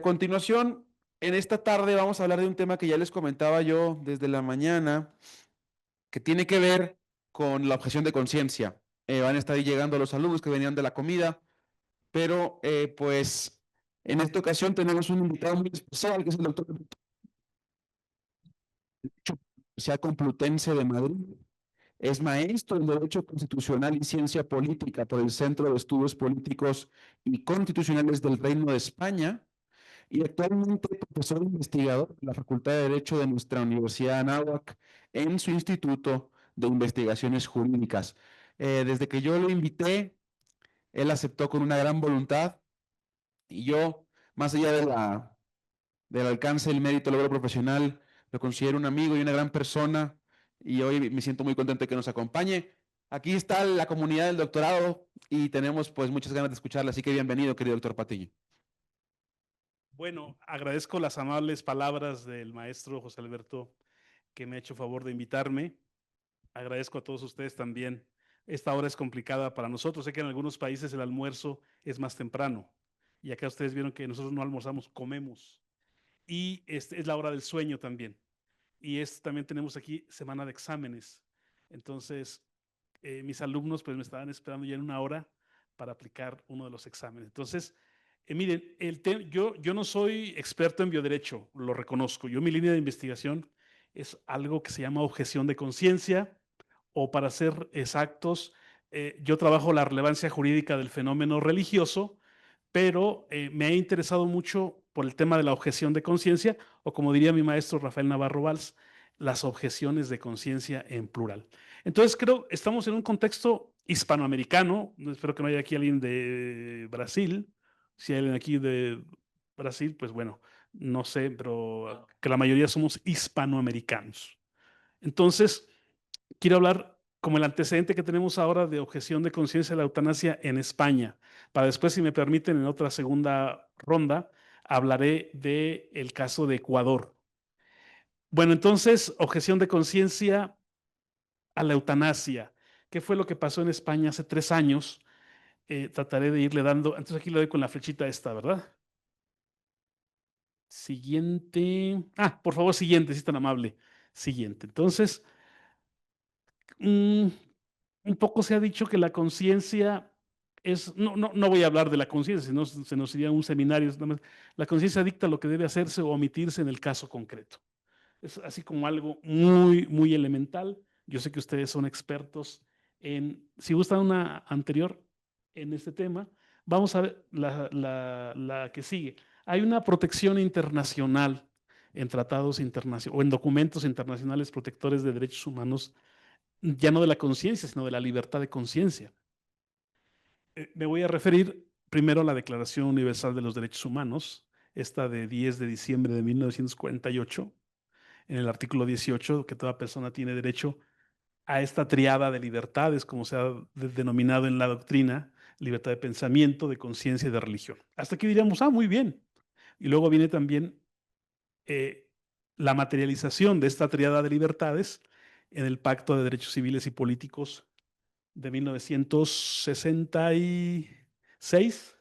continuación, en esta tarde vamos a hablar de un tema que ya les comentaba yo desde la mañana, que tiene que ver con la objeción de conciencia. Van a estar ahí llegando los alumnos que venían de la comida, pero pues en esta ocasión tenemos un invitado muy especial, que es el doctor Universidad Complutense de Madrid. Es maestro en Derecho Constitucional y Ciencia Política por el Centro de Estudios Políticos y Constitucionales del Reino de España y actualmente profesor investigador en la Facultad de Derecho de nuestra Universidad Anáhuac en su Instituto de Investigaciones Jurídicas. Desde que yo lo invité, él aceptó con una gran voluntad y yo, más allá del alcance, el mérito, el logro profesional, lo considero un amigo y una gran persona y hoy me siento muy contento de que nos acompañe. Aquí está la comunidad del doctorado y tenemos pues muchas ganas de escucharla, así que bienvenido, querido doctor Patiño. Bueno, agradezco las amables palabras del maestro José Alberto que me ha hecho favor de invitarme. Agradezco a todos ustedes también. Esta hora es complicada para nosotros. Sé que en algunos países el almuerzo es más temprano y acá ustedes vieron que nosotros no almorzamos, comemos. Y es la hora del sueño también. Y también tenemos aquí semana de exámenes. Entonces, mis alumnos pues me estaban esperando ya en una hora para aplicar uno de los exámenes. Entonces, miren, yo no soy experto en bioderecho, lo reconozco. Yo mi línea de investigación es algo que se llama objeción de conciencia o para ser exactos, yo trabajo la relevancia jurídica del fenómeno religioso, pero me ha interesado mucho por el tema de la objeción de conciencia, o como diría mi maestro Rafael Navarro Valls, las objeciones de conciencia en plural. Entonces creo estamos en un contexto hispanoamericano, espero que no haya aquí alguien de Brasil, si hay alguien aquí de Brasil, pues bueno, no sé, pero que la mayoría somos hispanoamericanos. Entonces, quiero hablar como el antecedente que tenemos ahora de objeción de conciencia de la eutanasia en España. Para después, si me permiten, en otra segunda ronda, hablaré del caso de Ecuador. Bueno, entonces, objeción de conciencia a la eutanasia. ¿Qué fue lo que pasó en España hace 3 años? Trataré de irle dando, entonces aquí le doy con la flechita esta, ¿verdad? Siguiente. Ah, por favor, siguiente, si es tan amable. Siguiente. Entonces, mm, un poco se ha dicho que la conciencia es, no voy a hablar de la conciencia, sino se nos iría un seminario. Nada más. La conciencia dicta lo que debe hacerse o omitirse en el caso concreto. Es así como algo muy, muy elemental. Yo sé que ustedes son expertos si gustan una anterior en este tema, vamos a ver la que sigue. Hay una protección internacional en tratados internacionales o en documentos internacionales protectores de derechos humanos, ya no de la conciencia, sino de la libertad de conciencia. Me voy a referir primero a la Declaración Universal de los Derechos Humanos, esta de 10 de diciembre de 1948, en el artículo 18, que toda persona tiene derecho a esta triada de libertades, como se ha denominado en la doctrina, libertad de pensamiento, de conciencia y de religión. Hasta aquí diríamos, muy bien. Y luego viene también eh, la materialización de esta triada de libertades en el Pacto de Derechos Civiles y Políticos de 1966,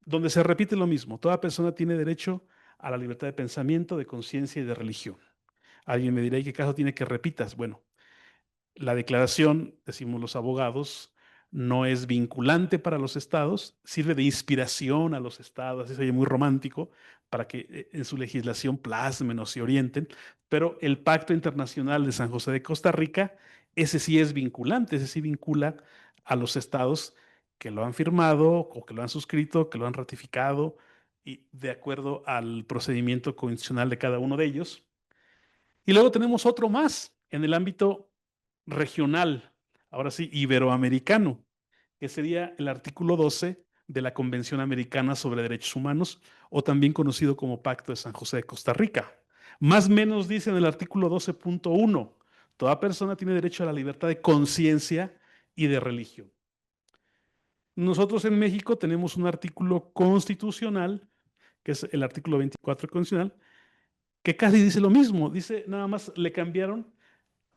donde se repite lo mismo. Toda persona tiene derecho a la libertad de pensamiento, de conciencia y de religión. Alguien me dirá, ¿y qué caso tiene que repitas? Bueno, la declaración, decimos los abogados, no es vinculante para los estados, sirve de inspiración a los estados, eso es muy romántico, para que en su legislación plasmen o se orienten, pero el Pacto Internacional de San José de Costa Rica, ese sí es vinculante, ese sí vincula a los estados que lo han firmado o que lo han suscrito, que lo han ratificado, y de acuerdo al procedimiento constitucional de cada uno de ellos. Y luego tenemos otro más en el ámbito regional, ahora sí, iberoamericano, que sería el artículo 12 de la Convención Americana sobre Derechos Humanos, o también conocido como Pacto de San José de Costa Rica. Más o menos dice en el artículo 12.1, toda persona tiene derecho a la libertad de conciencia y de religión. Nosotros en México tenemos un artículo constitucional, que es el artículo 24 constitucional, que casi dice lo mismo, dice, nada más le cambiaron,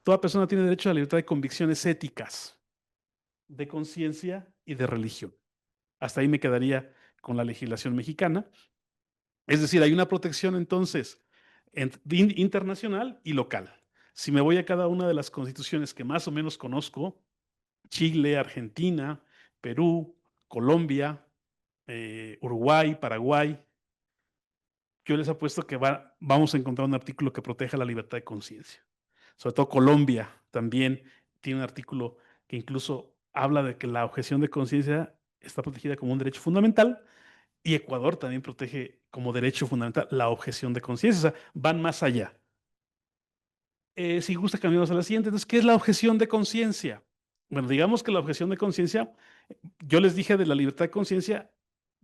toda persona tiene derecho a la libertad de convicciones éticas, de conciencia y de religión. Hasta ahí me quedaría con la legislación mexicana. Es decir, hay una protección entonces internacional y local. Si me voy a cada una de las constituciones que más o menos conozco, Chile, Argentina, Perú, Colombia, Uruguay, Paraguay, yo les apuesto que vamos a encontrar un artículo que proteja la libertad de conciencia. Sobre todo Colombia también tiene un artículo que incluso habla de que la objeción de conciencia está protegida como un derecho fundamental, y Ecuador también protege como derecho fundamental la objeción de conciencia. O sea, van más allá. Si gusta, cambiamos a la siguiente. Entonces, ¿qué es la objeción de conciencia? Bueno, digamos que la objeción de conciencia, yo les dije de la libertad de conciencia,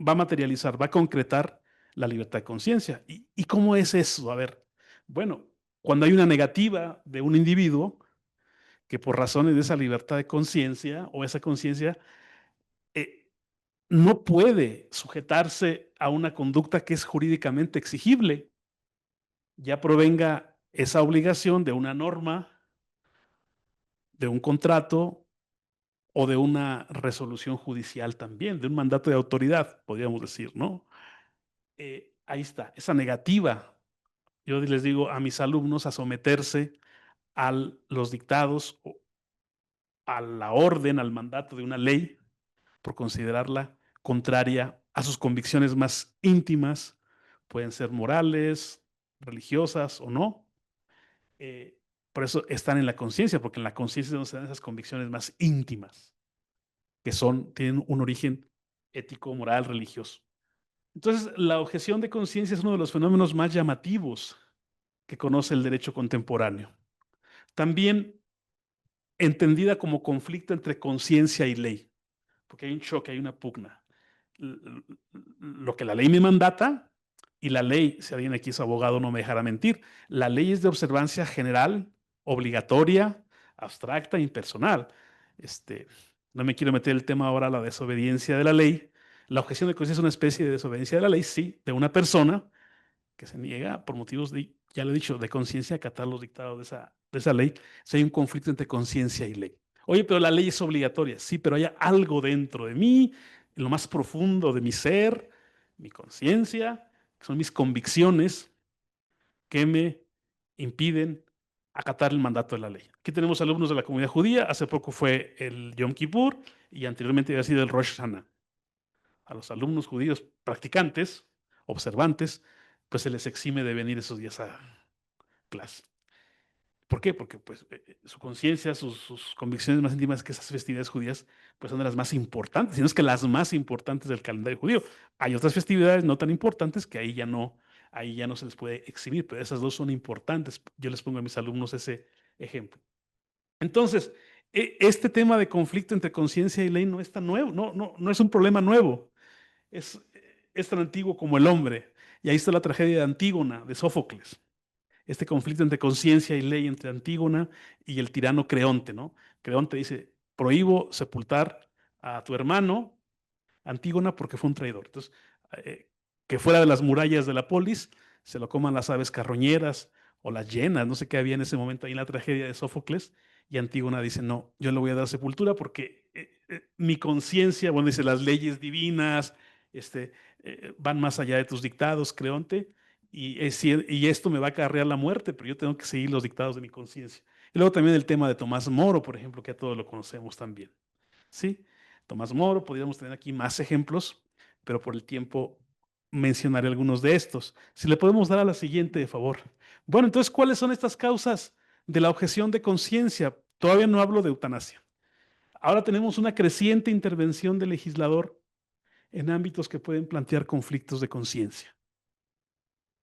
va a materializar, va a concretar la libertad de conciencia. ¿Y cómo es eso? A ver, bueno, cuando hay una negativa de un individuo que por razones de esa libertad de conciencia o esa conciencia eh, no puede sujetarse a una conducta que es jurídicamente exigible, ya provenga esa obligación de una norma, de un contrato o de una resolución judicial también, de un mandato de autoridad, podríamos decir, ¿no? Ahí está, esa negativa. Yo les digo a mis alumnos a someterse a los dictados, a la orden, al mandato de una ley, por considerarla contraria a sus convicciones más íntimas, pueden ser morales, religiosas o no. Eh, por eso están en la conciencia, porque en la conciencia es donde se dan esas convicciones más íntimas, que tienen un origen ético, moral, religioso. Entonces, la objeción de conciencia es uno de los fenómenos más llamativos que conoce el derecho contemporáneo. También entendida como conflicto entre conciencia y ley, porque hay un choque, hay una pugna. Lo que la ley me mandata y la ley, si alguien aquí es abogado no me dejará mentir, la ley es de observancia general, obligatoria, abstracta, impersonal. No me quiero meter el tema ahora a la desobediencia de la ley. La objeción de conciencia es una especie de desobediencia de la ley, sí, de una persona que se niega por motivos de, ya lo he dicho, de conciencia a acatar los dictados de esa ley. Si hay un conflicto entre conciencia y ley. Oye, pero la ley es obligatoria. Sí, pero hay algo dentro de mí, en lo más profundo de mi ser, mi conciencia, que son mis convicciones, que me impiden acatar el mandato de la ley. Aquí tenemos alumnos de la comunidad judía. Hace poco fue el Yom Kippur y anteriormente había sido el Rosh Hashanah. A los alumnos judíos practicantes, observantes, pues se les exime de venir esos días a clase. ¿Por qué? Porque pues, su conciencia, sus convicciones más íntimas, que esas festividades judías pues son de las más importantes, sino es que las más importantes del calendario judío. Hay otras festividades no tan importantes que ahí ya no se les puede exhibir, pero esas dos son importantes. Yo les pongo a mis alumnos ese ejemplo. Entonces, este tema de conflicto entre conciencia y ley no es tan nuevo, no es un problema nuevo. Es tan antiguo como el hombre. Y ahí está la tragedia de Antígona, de Sófocles. Este conflicto entre conciencia y ley entre Antígona y el tirano Creonte, ¿no? Creonte dice, prohíbo sepultar a tu hermano Antígona porque fue un traidor. Entonces, que fuera de las murallas de la polis, se lo coman las aves carroñeras o las hienas, no sé qué había en ese momento ahí en la tragedia de Sófocles, y Antígona dice, no, yo le voy a dar sepultura porque mi conciencia, bueno, dice, las leyes divinas van más allá de tus dictados, Creonte, y esto me va a acarrear la muerte, pero yo tengo que seguir los dictados de mi conciencia. Y luego también el tema de Tomás Moro, por ejemplo, que a todos lo conocemos también. ¿Sí? Tomás Moro, podríamos tener aquí más ejemplos, pero por el tiempo mencionaré algunos de estos. Si le podemos dar a la siguiente, de favor. Bueno, entonces, ¿cuáles son estas causas de la objeción de conciencia? Todavía no hablo de eutanasia. Ahora tenemos una creciente intervención del legislador en ámbitos que pueden plantear conflictos de conciencia.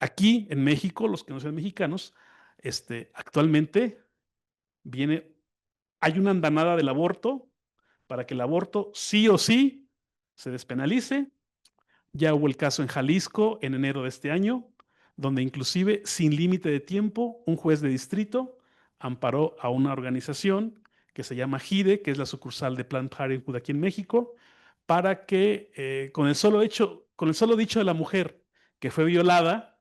Aquí en México, los que no sean mexicanos, actualmente hay una andanada del aborto para que el aborto sí o sí se despenalice. Ya hubo el caso en Jalisco en enero de este año, donde inclusive sin límite de tiempo, un juez de distrito amparó a una organización que se llama GIDE, que es la sucursal de Planned Parenthood aquí en México, para que con el solo dicho de la mujer que fue violada,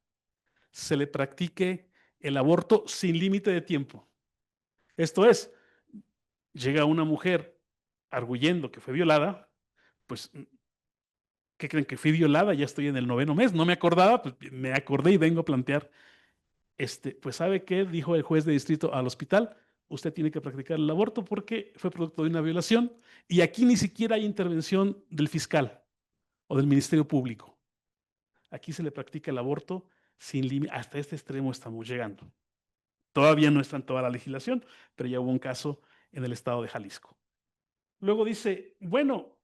se le practique el aborto sin límite de tiempo. Esto es, llega una mujer arguyendo que fue violada, pues ¿Qué creen? Que fui violada, ya estoy en el 9º mes. No me acordaba, pues me acordé y vengo a plantear, pues ¿sabe qué? Dijo el juez de distrito al hospital, usted tiene que practicar el aborto porque fue producto de una violación y aquí ni siquiera hay intervención del fiscal o del Ministerio Público. Aquí se le practica el aborto sin límite. Hasta este extremo estamos llegando. Todavía no está en toda la legislación, pero ya hubo un caso en el estado de Jalisco. Luego dice, bueno,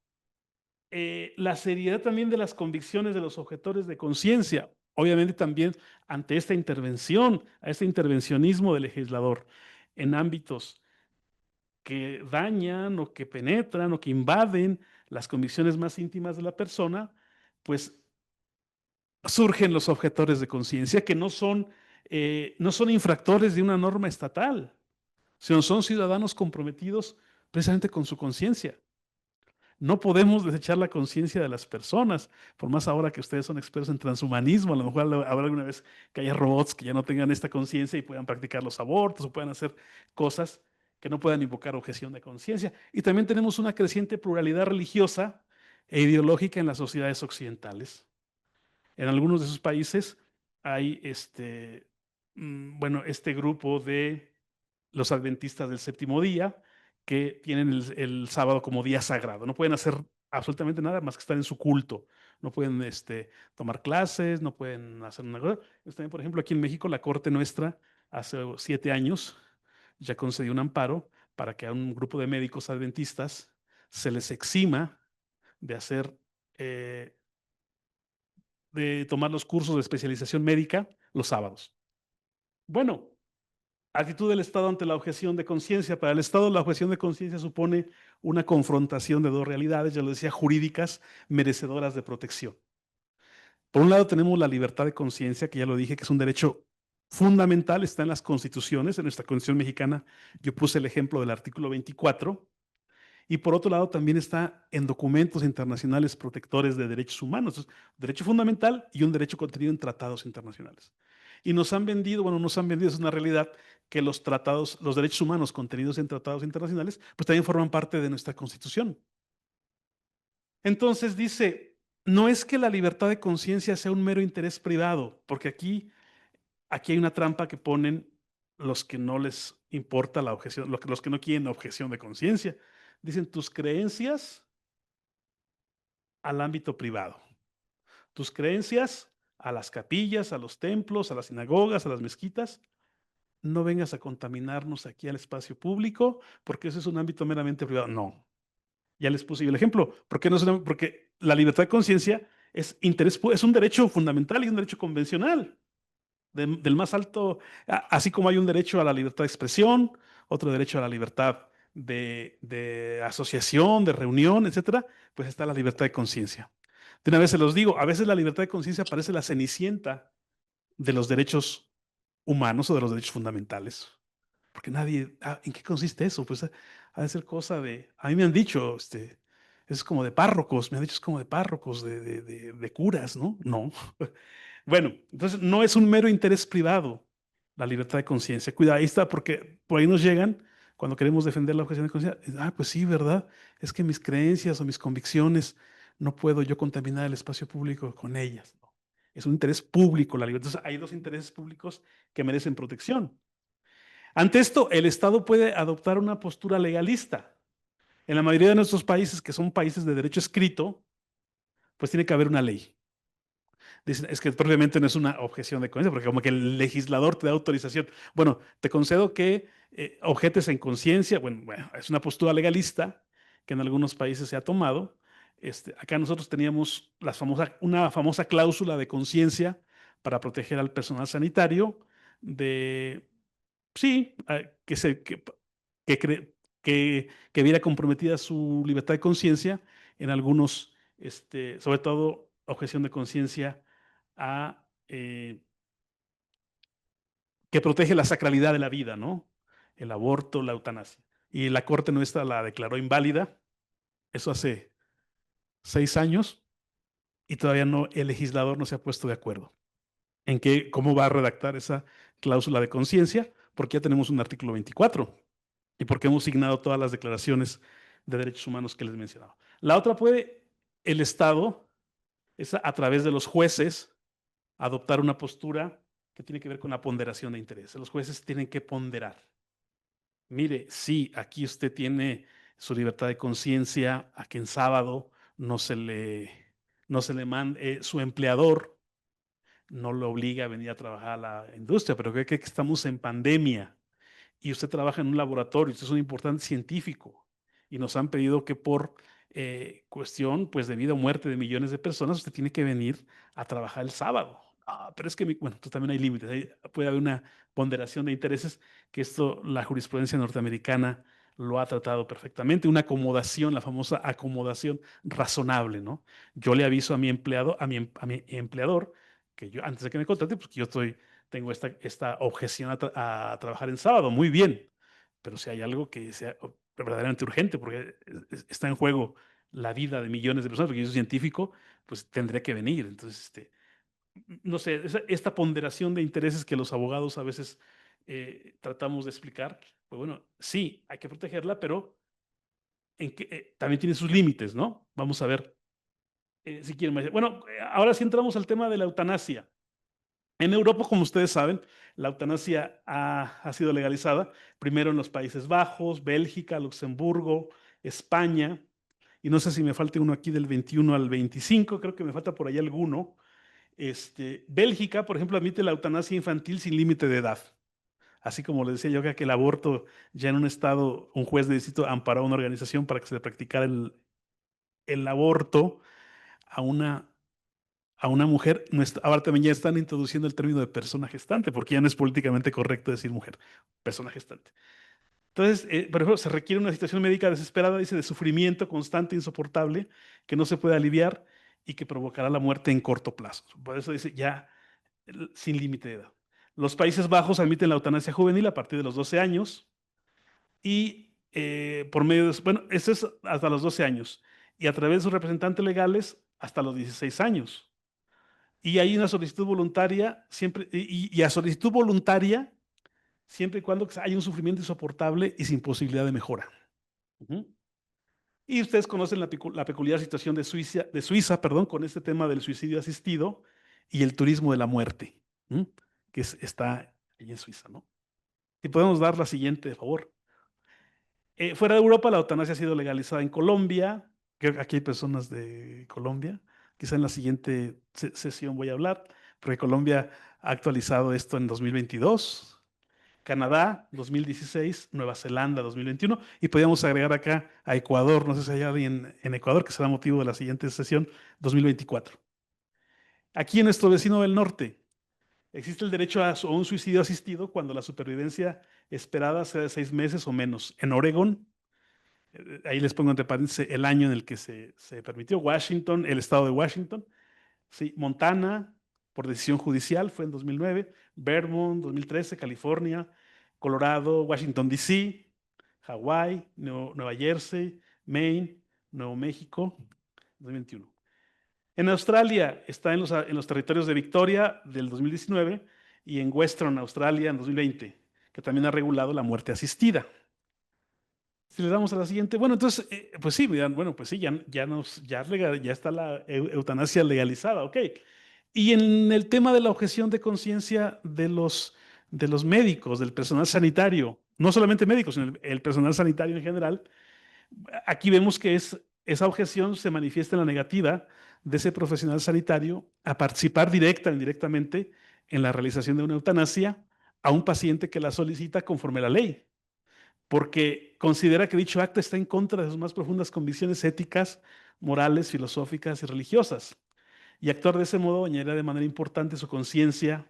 la seriedad también de las convicciones de los objetores de conciencia, obviamente también ante esta intervención, a este intervencionismo del legislador en ámbitos que dañan o que penetran o que invaden las convicciones más íntimas de la persona, pues surgen los objetores de conciencia que no son infractores de una norma estatal, sino son ciudadanos comprometidos precisamente con su conciencia. No podemos desechar la conciencia de las personas, por más ahora que ustedes son expertos en transhumanismo, a lo mejor habrá alguna vez que haya robots que ya no tengan esta conciencia y puedan practicar los abortos o puedan hacer cosas que no puedan invocar objeción de conciencia. Y también tenemos una creciente pluralidad religiosa e ideológica en las sociedades occidentales. En algunos de esos países hay este grupo de los adventistas del séptimo día que tienen el sábado como día sagrado. No pueden hacer absolutamente nada más que estar en su culto. No pueden tomar clases, no pueden hacer una cosa. También, por ejemplo, aquí en México, la Corte nuestra, hace 7 años, ya concedió un amparo para que a un grupo de médicos adventistas se les exima de hacer de tomar los cursos de especialización médica los sábados. Bueno, actitud del Estado ante la objeción de conciencia. Para el Estado, la objeción de conciencia supone una confrontación de dos realidades, ya lo decía, jurídicas, merecedoras de protección. Por un lado, tenemos la libertad de conciencia, que ya lo dije, que es un derecho fundamental, está en las constituciones. En nuestra Constitución mexicana, yo puse el ejemplo del artículo 24. Y por otro lado, también está en documentos internacionales protectores de derechos humanos. Entonces, derecho fundamental y un derecho contenido en tratados internacionales. Y nos han vendido, es una realidad, que los tratados, los derechos humanos contenidos en tratados internacionales, pues también forman parte de nuestra Constitución. Entonces dice, no es que la libertad de conciencia sea un mero interés privado, porque aquí hay una trampa que ponen los que no les importa la objeción, los que no quieren objeción de conciencia. Dicen tus creencias al ámbito privado, tus creencias a las capillas, a los templos, a las sinagogas, a las mezquitas. No vengas a contaminarnos aquí al espacio público porque eso es un ámbito meramente privado. No, ya les puse yo el ejemplo. ¿Por qué no es porque la libertad de conciencia es un derecho fundamental y un derecho convencional del más alto, así como hay un derecho a la libertad de expresión, otro derecho a la libertad de asociación, de reunión, etcétera, pues está la libertad de conciencia. De una vez se los digo, a veces la libertad de conciencia parece la cenicienta de los derechos humanos o de los derechos fundamentales. Porque nadie, ¿en qué consiste eso? Pues ha de ser cosa a mí me han dicho, es como de párrocos, me han dicho es como de párrocos, de curas, ¿no? No. Bueno, entonces no es un mero interés privado la libertad de conciencia. Cuidado, ahí está, porque por ahí nos llegan cuando queremos defender la objeción de conciencia. Pues sí, ¿verdad? Es que mis creencias o mis convicciones no puedo yo contaminar el espacio público con ellas. No. Es un interés público la libertad. Entonces hay dos intereses públicos que merecen protección. Ante esto, el Estado puede adoptar una postura legalista. En la mayoría de nuestros países, que son países de derecho escrito, pues tiene que haber una ley. Dicen, es que propiamente no es una objeción de conciencia, porque como que el legislador te da autorización. Bueno, te concedo que objetes en conciencia, bueno, es una postura legalista que en algunos países se ha tomado. Acá nosotros teníamos una famosa cláusula de conciencia para proteger al personal sanitario de, sí, que viera comprometida su libertad de conciencia en algunos, sobre todo objeción de conciencia que protege la sacralidad de la vida, ¿no? El aborto, la eutanasia. Y la Corte nuestra la declaró inválida, eso hace 6 años, y todavía no, el legislador no se ha puesto de acuerdo en cómo va a redactar esa cláusula de conciencia, porque ya tenemos un artículo 24 y porque hemos signado todas las declaraciones de derechos humanos que les mencionaba. La otra el Estado es a través de los jueces adoptar una postura que tiene que ver con la ponderación de intereses. Los jueces tienen que ponderar. Mire, sí, aquí usted tiene su libertad de conciencia, a que en sábado no se le manda, su empleador no lo obliga a venir a trabajar a la industria, pero cree que estamos en pandemia y usted trabaja en un laboratorio, usted es un importante científico y nos han pedido que por cuestión pues de vida o muerte de millones de personas, usted tiene que venir a trabajar el sábado. Ah, pero es que, bueno, pues también hay límites, puede haber una ponderación de intereses, que esto la jurisprudencia norteamericana lo ha tratado perfectamente, una acomodación, la famosa acomodación razonable, ¿no? Yo le aviso a mi empleado, a mi empleador, que yo antes de que me contrate, pues que yo tengo esta objeción a trabajar en sábado, muy bien, pero si hay algo que sea verdaderamente urgente, porque está en juego la vida de millones de personas, porque yo soy científico, pues tendré que venir. Entonces, no sé, esta ponderación de intereses que los abogados a veces tratamos de explicar, pues bueno, sí, hay que protegerla, pero también tiene sus límites, ¿no? Vamos a ver si quieren más. Bueno, ahora sí entramos al tema de la eutanasia. En Europa, como ustedes saben, la eutanasia ha sido legalizada primero en los Países Bajos, Bélgica, Luxemburgo, España, y no sé si me falta uno aquí del 21 al 25, creo que me falta por ahí alguno. Bélgica, por ejemplo, admite la eutanasia infantil sin límite de edad. Así como le decía yo que el aborto, ya en un estado, un juez de distrito amparó a una organización para que se le practicara el aborto a una mujer. Ahora también ya están introduciendo el término de persona gestante, porque ya no es políticamente correcto decir mujer, persona gestante. Entonces, por ejemplo, se requiere una situación médica desesperada, dice, de sufrimiento constante, insoportable, que no se puede aliviar y que provocará la muerte en corto plazo. Por eso dice ya sin límite de edad. Los Países Bajos admiten la eutanasia juvenil a partir de los 12 años y por medio de, bueno, esto es hasta los 12 años y a través de sus representantes legales hasta los 16 años. Y hay una solicitud voluntaria siempre, y a solicitud voluntaria siempre y cuando haya un sufrimiento insoportable y sin posibilidad de mejora. Y ustedes conocen la peculiar situación de Suiza, perdón, con este tema del suicidio asistido y el turismo de la muerte, que está ahí en Suiza, ¿no? Si podemos dar la siguiente, de favor. Fuera de Europa, la eutanasia ha sido legalizada en Colombia. Creo que aquí hay personas de Colombia. Quizá en la siguiente sesión voy a hablar, porque Colombia ha actualizado esto en 2022. Canadá, 2016, Nueva Zelanda, 2021, y podríamos agregar acá a Ecuador, no sé si hay alguien en Ecuador, que será motivo de la siguiente sesión, 2024. Aquí en nuestro vecino del norte, existe el derecho a un suicidio asistido cuando la supervivencia esperada sea de 6 meses o menos. En Oregón, ahí les pongo entre paréntesis el año en el que se permitió. Washington, el estado de Washington. Sí, Montana, por decisión judicial, fue en 2009. Vermont, 2013. California, Colorado, Washington, D.C., Hawái, Nueva Jersey, Maine, Nuevo México, 2021. En Australia está en los territorios de Victoria del 2019 y en Western Australia en 2020, que también ha regulado la muerte asistida. Si le damos a la siguiente, bueno, entonces, pues sí, bueno, pues sí, ya está la eutanasia legalizada, ok. Y en el tema de la objeción de conciencia de los médicos, del personal sanitario, no solamente médicos, sino el personal sanitario en general, aquí vemos que esa objeción se manifiesta en la negativa de ese profesional sanitario a participar directa o indirectamente en la realización de una eutanasia a un paciente que la solicita conforme a la ley, porque considera que dicho acto está en contra de sus más profundas convicciones éticas, morales, filosóficas y religiosas. Y actuar de ese modo añadirá de manera importante su conciencia,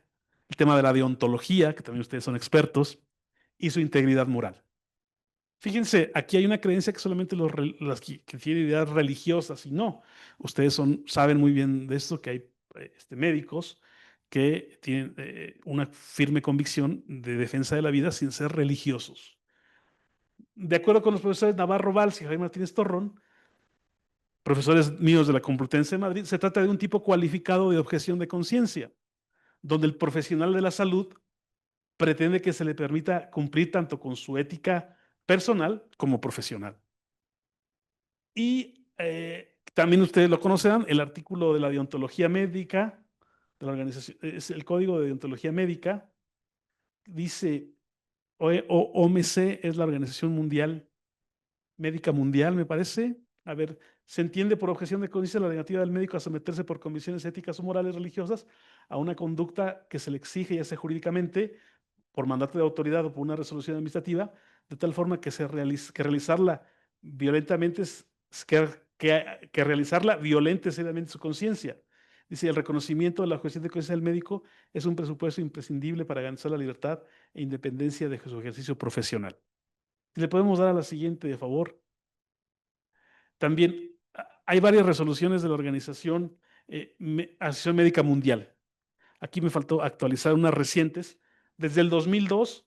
el tema de la deontología, que también ustedes son expertos, y su integridad moral. Fíjense, aquí hay una creencia que solamente las que tienen ideas religiosas, y no. Ustedes saben muy bien de esto, que hay médicos que tienen una firme convicción de defensa de la vida sin ser religiosos. De acuerdo con los profesores Navarro Valls y Jaime Martínez Torrón, profesores míos de la Complutense de Madrid, se trata de un tipo cualificado de objeción de conciencia, donde el profesional de la salud pretende que se le permita cumplir tanto con su ética personal como profesional. Y También ustedes lo conocerán, el artículo de la deontología médica, de la organización, es el Código de Deontología Médica, dice, OMC es la Organización Mundial, Médica Mundial, me parece. A ver, se entiende por objeción de conciencia la negativa del médico a someterse por convicciones éticas o morales religiosas a una conducta que se le exige, ya sea jurídicamente, por mandato de autoridad o por una resolución administrativa, de tal forma que, que realizarla violentamente que realizarla violente seriamente su conciencia. Dice, el reconocimiento de la objeción de conciencia del médico es un presupuesto imprescindible para garantizar la libertad e independencia de su ejercicio profesional. Si le podemos dar a la siguiente, de favor. También hay varias resoluciones de la Asociación Médica Mundial. Aquí me faltó actualizar unas recientes. Desde el 2002,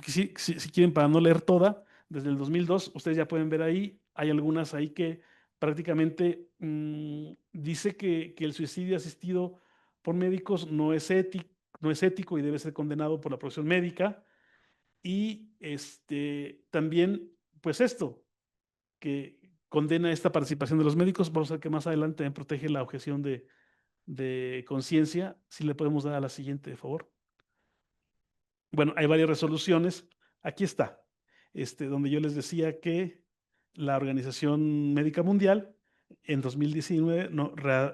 si quieren para no leer toda, desde el 2002, ustedes ya pueden ver ahí, hay algunas ahí que prácticamente dice que el suicidio asistido por médicos no es ético y debe ser condenado por la profesión médica. Y también, pues esto, que condena esta participación de los médicos. Vamos a ver que más adelante también protege la objeción de conciencia. Si le podemos dar a la siguiente, por favor. Bueno, hay varias resoluciones. Aquí está, donde yo les decía que la Organización Médica Mundial en 2019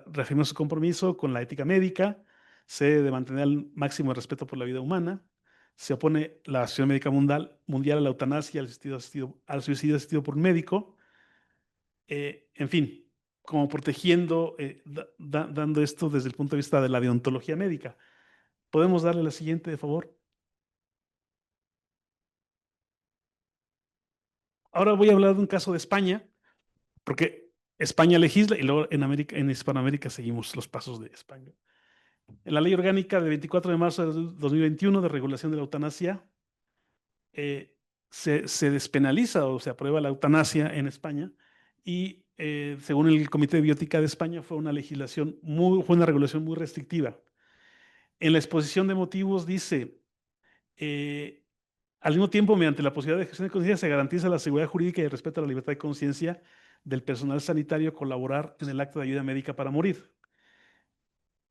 reafirmó su compromiso con la ética médica, se debe de mantener el máximo respeto por la vida humana, se opone la Asociación Médica Mundial a la eutanasia, al suicidio asistido por un médico, en fin, como protegiendo, dando esto desde el punto de vista de la deontología médica. ¿Podemos darle la siguiente, de favor? Ahora voy a hablar de un caso de España, porque España legisla y luego en Hispanoamérica seguimos los pasos de España. En la Ley Orgánica del 24 de marzo de 2021 de regulación de la eutanasia, se despenaliza o se aprueba la eutanasia en España y según el Comité de Biótica de España fue una regulación muy restrictiva. En la exposición de motivos dice, al mismo tiempo, mediante la posibilidad de ejercer de conciencia, se garantiza la seguridad jurídica y el respeto a la libertad de conciencia del personal sanitario colaborar en el acto de ayuda médica para morir.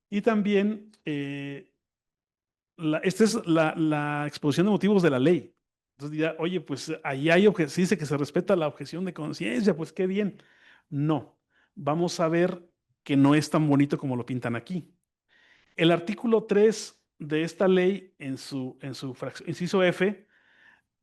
Y también, esta es la exposición de motivos de la ley. Entonces dirá, oye, pues ahí se dice que se respeta la objeción de conciencia, pues qué bien. No, vamos a ver que no es tan bonito como lo pintan aquí. El artículo 3 de esta ley, en su inciso F,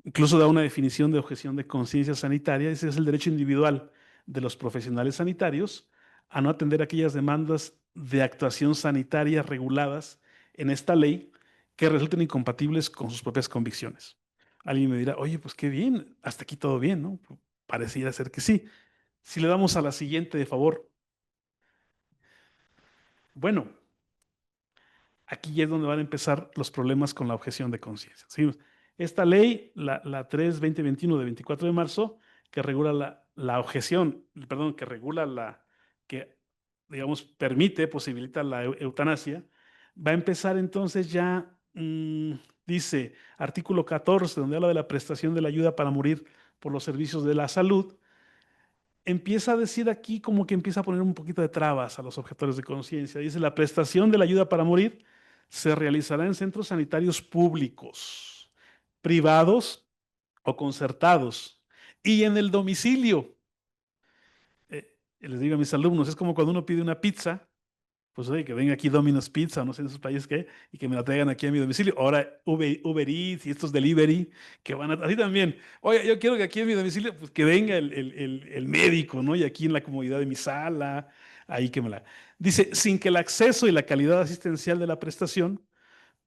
incluso da una definición de objeción de conciencia sanitaria. Ese es el derecho individual de los profesionales sanitarios a no atender aquellas demandas de actuación sanitaria reguladas en esta ley que resulten incompatibles con sus propias convicciones. Alguien me dirá, oye, pues qué bien, hasta aquí todo bien, ¿no? Pareciera ser que sí. Si le damos a la siguiente, de favor. Bueno, aquí es donde van a empezar los problemas con la objeción de conciencia. Seguimos. Esta ley, la 3-2021 de 24 de marzo, que regula la objeción, perdón, que digamos, posibilita la eutanasia, va a empezar entonces ya, dice, artículo 14, donde habla de la prestación de la ayuda para morir por los servicios de la salud, empieza a decir aquí como que empieza a poner un poquito de trabas a los objetores de conciencia. Dice, la prestación de la ayuda para morir se realizará en centros sanitarios públicos, privados o concertados y en el domicilio. Les digo a mis alumnos, es como cuando uno pide una pizza, pues oye, que venga aquí Domino's Pizza, no sé en esos países qué, y que me la traigan aquí a mi domicilio. Ahora Uber Eats y estos delivery, que van a, así también. Oye, yo quiero que aquí en mi domicilio, pues que venga el médico, ¿no? Y aquí en la comodidad de mi sala, ahí que me la... Dice, sin que el acceso y la calidad asistencial de la prestación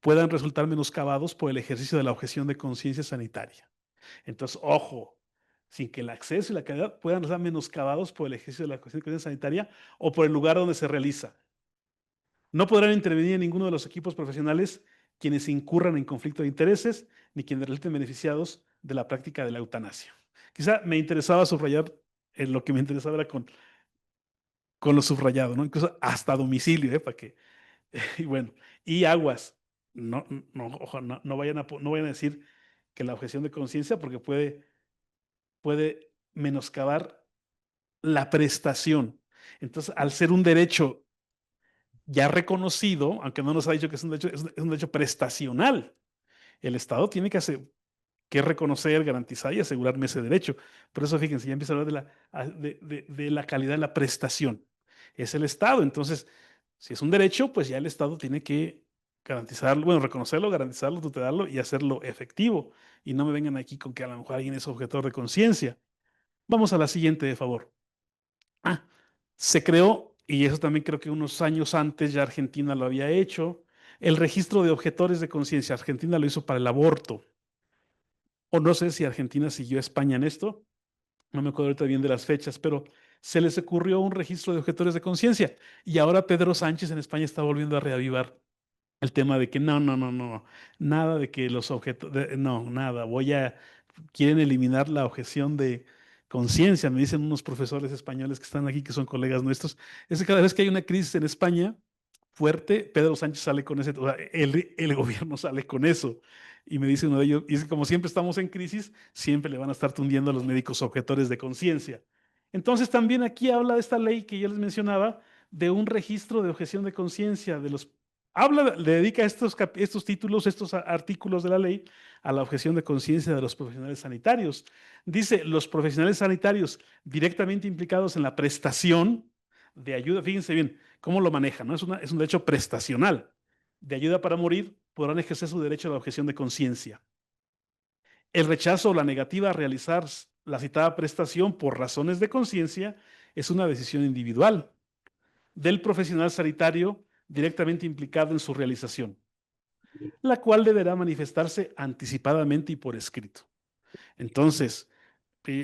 puedan resultar menoscabados por el ejercicio de la objeción de conciencia sanitaria. Entonces, ojo, sin que el acceso y la calidad puedan ser menoscabados por el ejercicio de la objeción de conciencia sanitaria o por el lugar donde se realiza. No podrán intervenir en ninguno de los equipos profesionales quienes incurran en conflicto de intereses ni quienes resulten beneficiados de la práctica de la eutanasia. Quizá me interesaba subrayar, lo que me interesaba era con lo subrayado, ¿no? Incluso hasta domicilio, para que, y bueno, y aguas, ojo, no vayan a decir que la objeción de conciencia, porque puede menoscabar la prestación. Entonces, al ser un derecho ya reconocido, aunque no nos ha dicho que es un derecho, es un derecho prestacional, el Estado tiene que reconocer, garantizar y asegurarme ese derecho. Por eso, fíjense, ya empieza a hablar de la calidad de la prestación. Es el Estado. Entonces, si es un derecho, pues ya el Estado tiene que garantizarlo, bueno, reconocerlo, garantizarlo, tutelarlo y hacerlo efectivo. Y no me vengan aquí con que a lo mejor alguien es objetor de conciencia. Vamos a la siguiente, de favor. Se creó, y eso también creo que unos años antes ya Argentina lo había hecho, el registro de objetores de conciencia. Argentina lo hizo para el aborto. O no sé si Argentina siguió a España en esto, no me acuerdo ahorita bien de las fechas, pero se les ocurrió un registro de objetores de conciencia. Y ahora Pedro Sánchez en España está volviendo a reavivar el tema de que no, nada de que los objetos, no, nada, quieren eliminar la objeción de conciencia, me dicen unos profesores españoles que están aquí, que son colegas nuestros, es que cada vez que hay una crisis en España fuerte, Pedro Sánchez sale con ese, o sea, el gobierno sale con eso. Y me dice uno de ellos, y es que como siempre estamos en crisis, siempre le van a estar tundiendo a los médicos objetores de conciencia. Entonces también aquí habla de esta ley que yo les mencionaba, de un registro de objeción de conciencia, le dedica estos títulos, estos artículos de la ley a la objeción de conciencia de los profesionales sanitarios. Dice, los profesionales sanitarios directamente implicados en la prestación de ayuda, fíjense bien, cómo lo manejan, ¿no? Es un derecho prestacional. De ayuda para morir, podrán ejercer su derecho a la objeción de conciencia. El rechazo o la negativa a realizar la citada prestación por razones de conciencia es una decisión individual del profesional sanitario directamente implicado en su realización, la cual deberá manifestarse anticipadamente y por escrito. Entonces,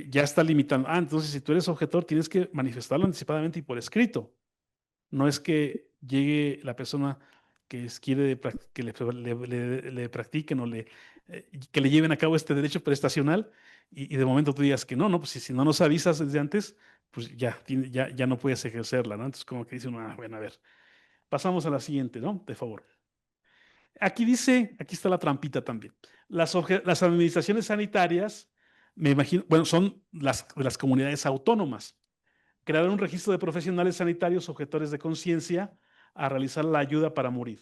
ya está limitando. Entonces, si tú eres objetor, tienes que manifestarlo anticipadamente y por escrito. No es que llegue la persona quiere que le practiquen o que le lleven a cabo este derecho prestacional y de momento tú digas que no, pues si no nos avisas desde antes, pues ya no puedes ejercerla, ¿no? Entonces como que dice uno, bueno, a ver, pasamos a la siguiente, ¿no? De favor. Aquí dice, aquí está la trampita también. Las administraciones sanitarias, me imagino, bueno, son de las comunidades autónomas. Crear un registro de profesionales sanitarios objetores de conciencia a realizar la ayuda para morir,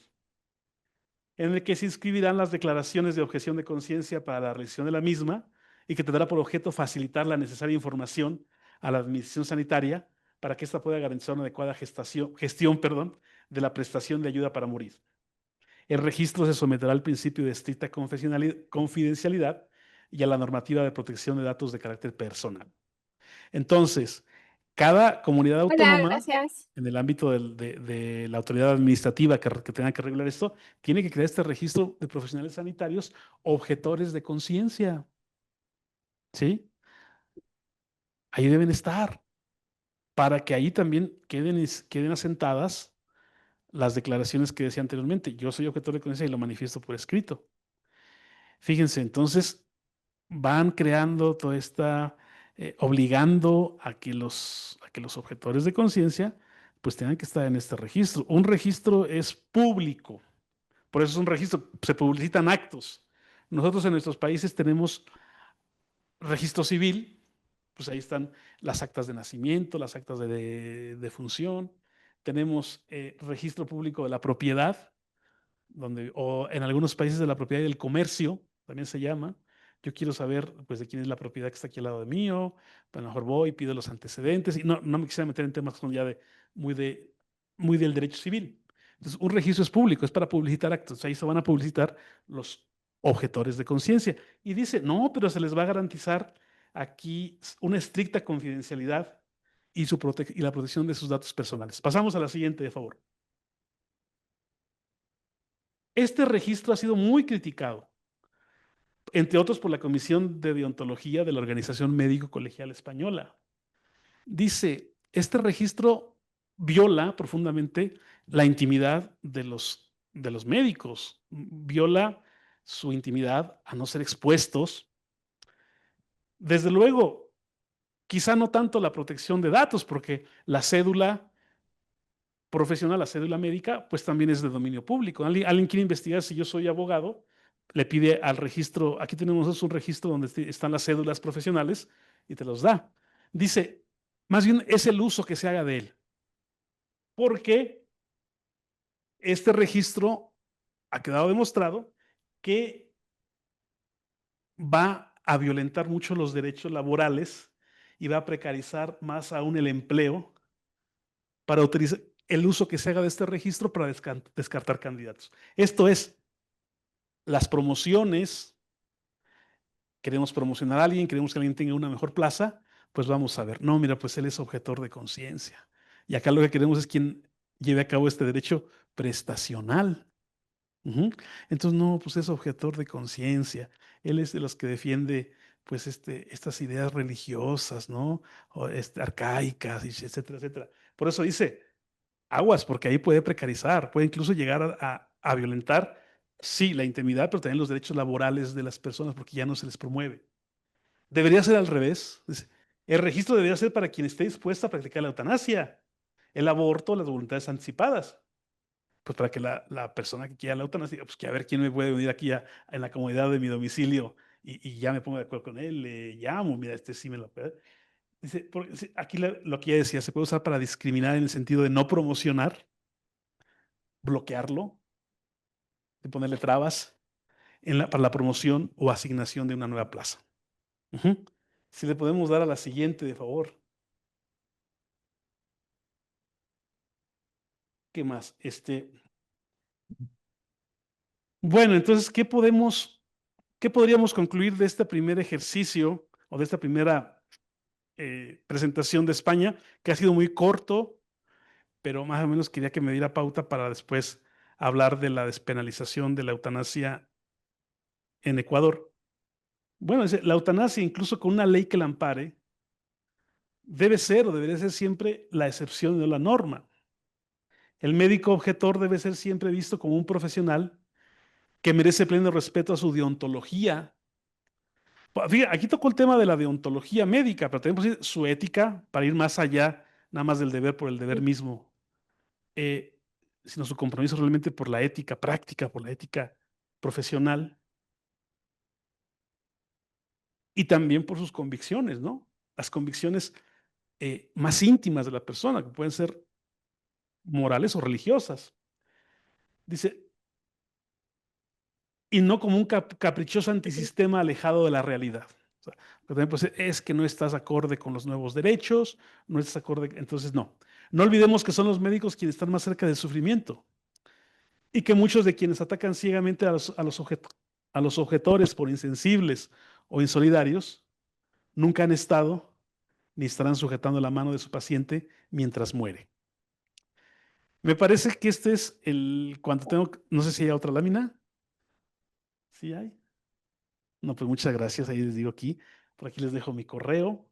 en el que se inscribirán las declaraciones de objeción de conciencia para la realización de la misma y que tendrá por objeto facilitar la necesaria información a la administración sanitaria para que ésta pueda garantizar una adecuada gestión de la prestación de ayuda para morir. El registro se someterá al principio de estricta confidencialidad y a la normativa de protección de datos de carácter personal. Entonces, cada comunidad Hola, autónoma, gracias. en el ámbito de la autoridad administrativa que tenga que regular esto, tiene que crear este registro de profesionales sanitarios objetores de conciencia. ¿Sí? Ahí deben estar, para que ahí también queden asentadas las declaraciones que decía anteriormente. Yo soy objetor de conciencia y lo manifiesto por escrito. Fíjense, entonces van creando toda esta, obligando a que los objetores de conciencia pues tengan que estar en este registro. Un registro es público, por eso es un registro, se publicitan actos. Nosotros en nuestros países tenemos registro civil, pues ahí están las actas de nacimiento, las actas de defunción, tenemos registro público de la propiedad, o en algunos países de la propiedad y del comercio, también se llama. Yo quiero saber, pues, de quién es la propiedad que está aquí al lado de mío, pues, a lo mejor voy, pido los antecedentes, y no me quisiera meter en temas que son ya muy del derecho civil. Entonces, un registro es público, es para publicitar actos, ahí se van a publicitar los objetores de conciencia. Y dice, no, pero se les va a garantizar aquí una estricta confidencialidad y la protección de sus datos personales. Pasamos a la siguiente, de favor. Este registro ha sido muy criticado, entre otros por la Comisión de Deontología de la Organización Médico Colegial Española. Dice, este registro viola profundamente la intimidad de los médicos, viola su intimidad a no ser expuestos. Desde luego, quizá no tanto la protección de datos, porque la cédula profesional, la cédula médica, pues también es de dominio público. Alguien quiere investigar si yo soy abogado, le pide al registro, aquí tenemos un registro donde están las cédulas profesionales y te los da. Dice, más bien es el uso que se haga de él. porque este registro ha quedado demostrado que va a violentar mucho los derechos laborales y va a precarizar más aún el empleo para utilizar el uso que se haga de este registro para descartar candidatos. Esto es, las promociones, queremos promocionar a alguien, queremos que alguien tenga una mejor plaza, pues vamos a ver, no, mira, pues él es objetor de conciencia. Y acá lo que queremos es quien lleve a cabo este derecho prestacional. Entonces, no, pues es objetor de conciencia. Él es de los que defiende, pues, estas ideas religiosas, ¿no? O arcaicas, etcétera, etcétera. Por eso dice, aguas, porque ahí puede precarizar, puede incluso llegar a violentar, sí, la intimidad, pero también los derechos laborales de las personas, porque ya no se les promueve. Debería ser al revés. Dice, el registro debería ser para quien esté dispuesta a practicar la eutanasia, el aborto, las voluntades anticipadas. Pues para que la persona que quiera la eutanasia, pues que a ver quién me puede venir aquí en la comodidad de mi domicilio y ya me pongo de acuerdo con él, le llamo, mira, sí me lo puede. Dice, aquí lo que ya decía, se puede usar para discriminar en el sentido de no promocionar, bloquearlo, de ponerle trabas para la promoción o asignación de una nueva plaza. Si le podemos dar a la siguiente, de favor. ¿Qué más? Bueno, entonces, ¿qué podríamos concluir de este primer ejercicio o de esta primera presentación de España, que ha sido muy corto, pero más o menos quería que me diera pauta para después hablar de la despenalización de la eutanasia en Ecuador? Bueno, la eutanasia, incluso con una ley que la ampare, debe ser o debería ser siempre la excepción y no la norma. El médico objetor debe ser siempre visto como un profesional que merece pleno respeto a su deontología. Fíjate, aquí tocó el tema de la deontología médica, pero tenemos su ética para ir más allá, nada más del deber por el deber mismo, sino su compromiso realmente por la ética práctica, por la ética profesional y también por sus convicciones, ¿no? Las convicciones más íntimas de la persona, que pueden ser morales o religiosas. Dice, y no como un caprichoso antisistema alejado de la realidad. O sea, también pues, es que no estás acorde con los nuevos derechos, no estás acorde, entonces no. No olvidemos que son los médicos quienes están más cerca del sufrimiento y que muchos de quienes atacan ciegamente a los objetores por insensibles o insolidarios nunca han estado ni estarán sujetando la mano de su paciente mientras muere. Me parece que este es cuando tengo, no sé si hay otra lámina. ¿Sí hay? No, pues muchas gracias, ahí les digo aquí. Por aquí les dejo mi correo.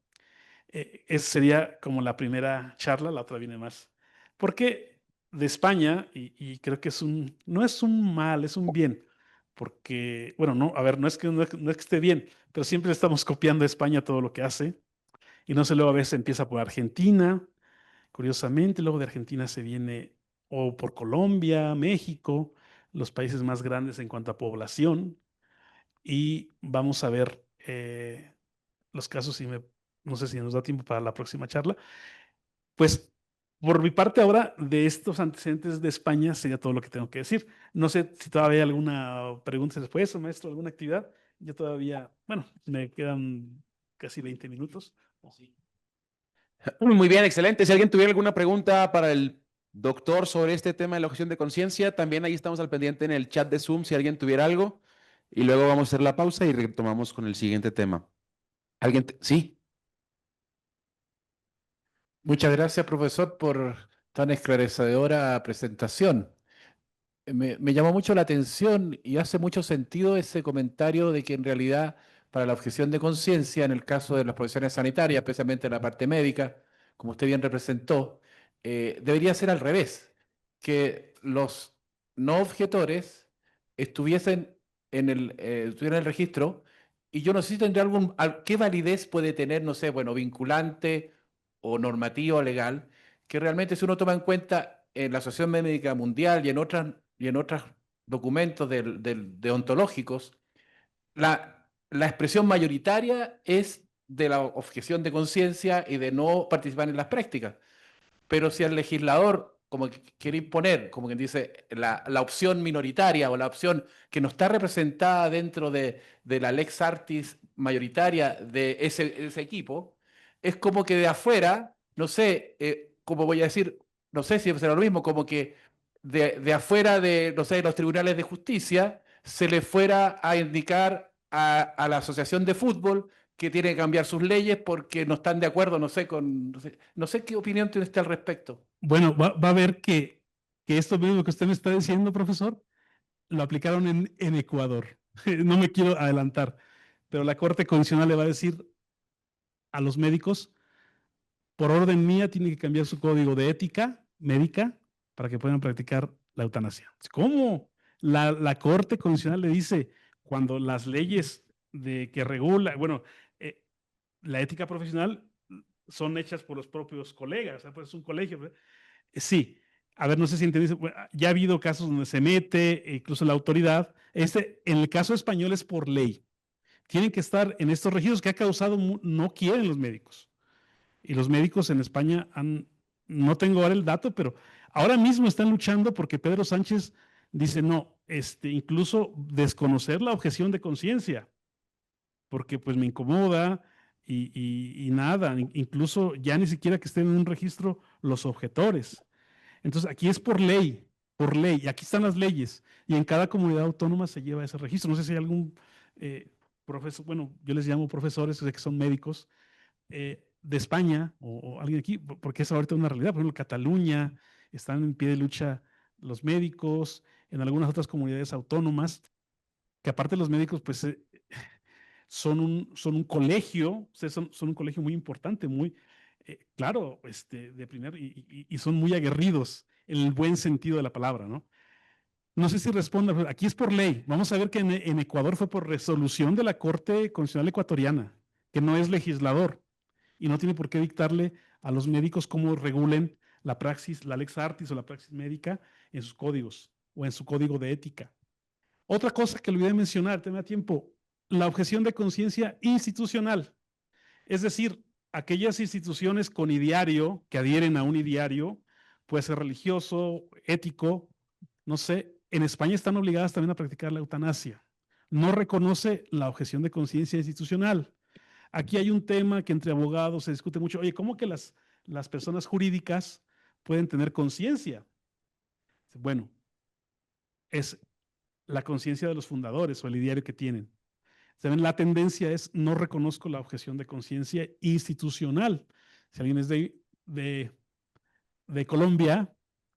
Esa sería como la primera charla, la otra viene más. Porque de España, y creo que no es un mal, es un bien. Porque, bueno, no, a ver, no es que esté bien, pero siempre estamos copiando a España todo lo que hace. Y no sé, luego a veces empieza por Argentina, curiosamente, luego de Argentina se viene o por Colombia, México, los países más grandes en cuanto a población. Y vamos a ver los casos, no sé si nos da tiempo para la próxima charla. Pues por mi parte ahora, de estos antecedentes de España, sería todo lo que tengo que decir. No sé si todavía hay alguna pregunta después, maestro, alguna actividad. Yo todavía, bueno, me quedan casi 20 minutos. Sí. Muy bien, excelente. Si alguien tuviera alguna pregunta para el doctor sobre este tema de la objeción de conciencia, también ahí estamos al pendiente en el chat de Zoom si alguien tuviera algo. Y luego vamos a hacer la pausa y retomamos con el siguiente tema. Sí. Muchas gracias, profesor, por tan esclarecedora presentación. Me llamó mucho la atención y hace mucho sentido ese comentario de que en realidad para la objeción de conciencia, en el caso de las profesiones sanitarias, especialmente la parte médica, como usted bien representó, debería ser al revés, que los no objetores estuvieran en el registro y yo no sé si tendría ¿qué validez puede tener, no sé, bueno, vinculante o normativo o legal, que realmente si uno toma en cuenta en la Asociación Médica Mundial y en otros documentos deontológicos, la expresión mayoritaria es de la objeción de conciencia y de no participar en las prácticas. Pero si al legislador como que quiere imponer, como quien dice, la opción minoritaria o la opción que no está representada dentro de la lex artis mayoritaria de ese equipo, es como que de afuera, no sé, como voy a decir, no sé si será lo mismo, como que de afuera de, no sé, los tribunales de justicia, se le fuera a indicar a la asociación de fútbol que tiene que cambiar sus leyes porque no están de acuerdo, no sé, no sé qué opinión tiene usted al respecto. Bueno, va a ver que esto mismo que usted me está diciendo, profesor, lo aplicaron en Ecuador. No me quiero adelantar, pero la Corte Constitucional le va a decir a los médicos, por orden mía, tiene que cambiar su código de ética médica para que puedan practicar la eutanasia. ¿Cómo? La Corte Constitucional le dice, cuando las leyes que regula, bueno, la ética profesional son hechas por los propios colegas, o sea, pues es un colegio. Sí, a ver, no sé si entiendes, ya ha habido casos donde se mete, incluso la autoridad, en el caso español es por ley, tienen que estar en estos registros que ha causado, no quieren los médicos. Y los médicos en España no tengo ahora el dato, pero ahora mismo están luchando porque Pedro Sánchez dice, no, incluso desconocer la objeción de conciencia, porque pues me incomoda y nada, incluso ya ni siquiera que estén en un registro los objetores. Entonces aquí es por ley, y aquí están las leyes, y en cada comunidad autónoma se lleva ese registro. No sé si hay algún profesor, bueno, yo les llamo profesores, sé que son médicos, de España o alguien aquí, porque es ahorita una realidad. Por ejemplo, Cataluña, están en pie de lucha los médicos, en algunas otras comunidades autónomas, que aparte los médicos, pues son un colegio, o sea, son un colegio muy importante, muy, claro, de primer, y son muy aguerridos en el buen sentido de la palabra, ¿no? No sé si responda, pero aquí es por ley. Vamos a ver que en Ecuador fue por resolución de la Corte Constitucional Ecuatoriana, que no es legislador y no tiene por qué dictarle a los médicos cómo regulen la praxis, la lex artis o la praxis médica en sus códigos o en su código de ética. Otra cosa que olvidé mencionar, tema de tiempo, la objeción de conciencia institucional. Es decir, aquellas instituciones con ideario que adhieren a un ideario, puede ser religioso, ético, no sé, en España están obligadas también a practicar la eutanasia. No reconoce la objeción de conciencia institucional. Aquí hay un tema que entre abogados se discute mucho. Oye, ¿cómo que las personas jurídicas pueden tener conciencia? Bueno, es la conciencia de los fundadores o el ideario que tienen. ¿Saben? La tendencia es no reconozco la objeción de conciencia institucional. Si alguien es de Colombia,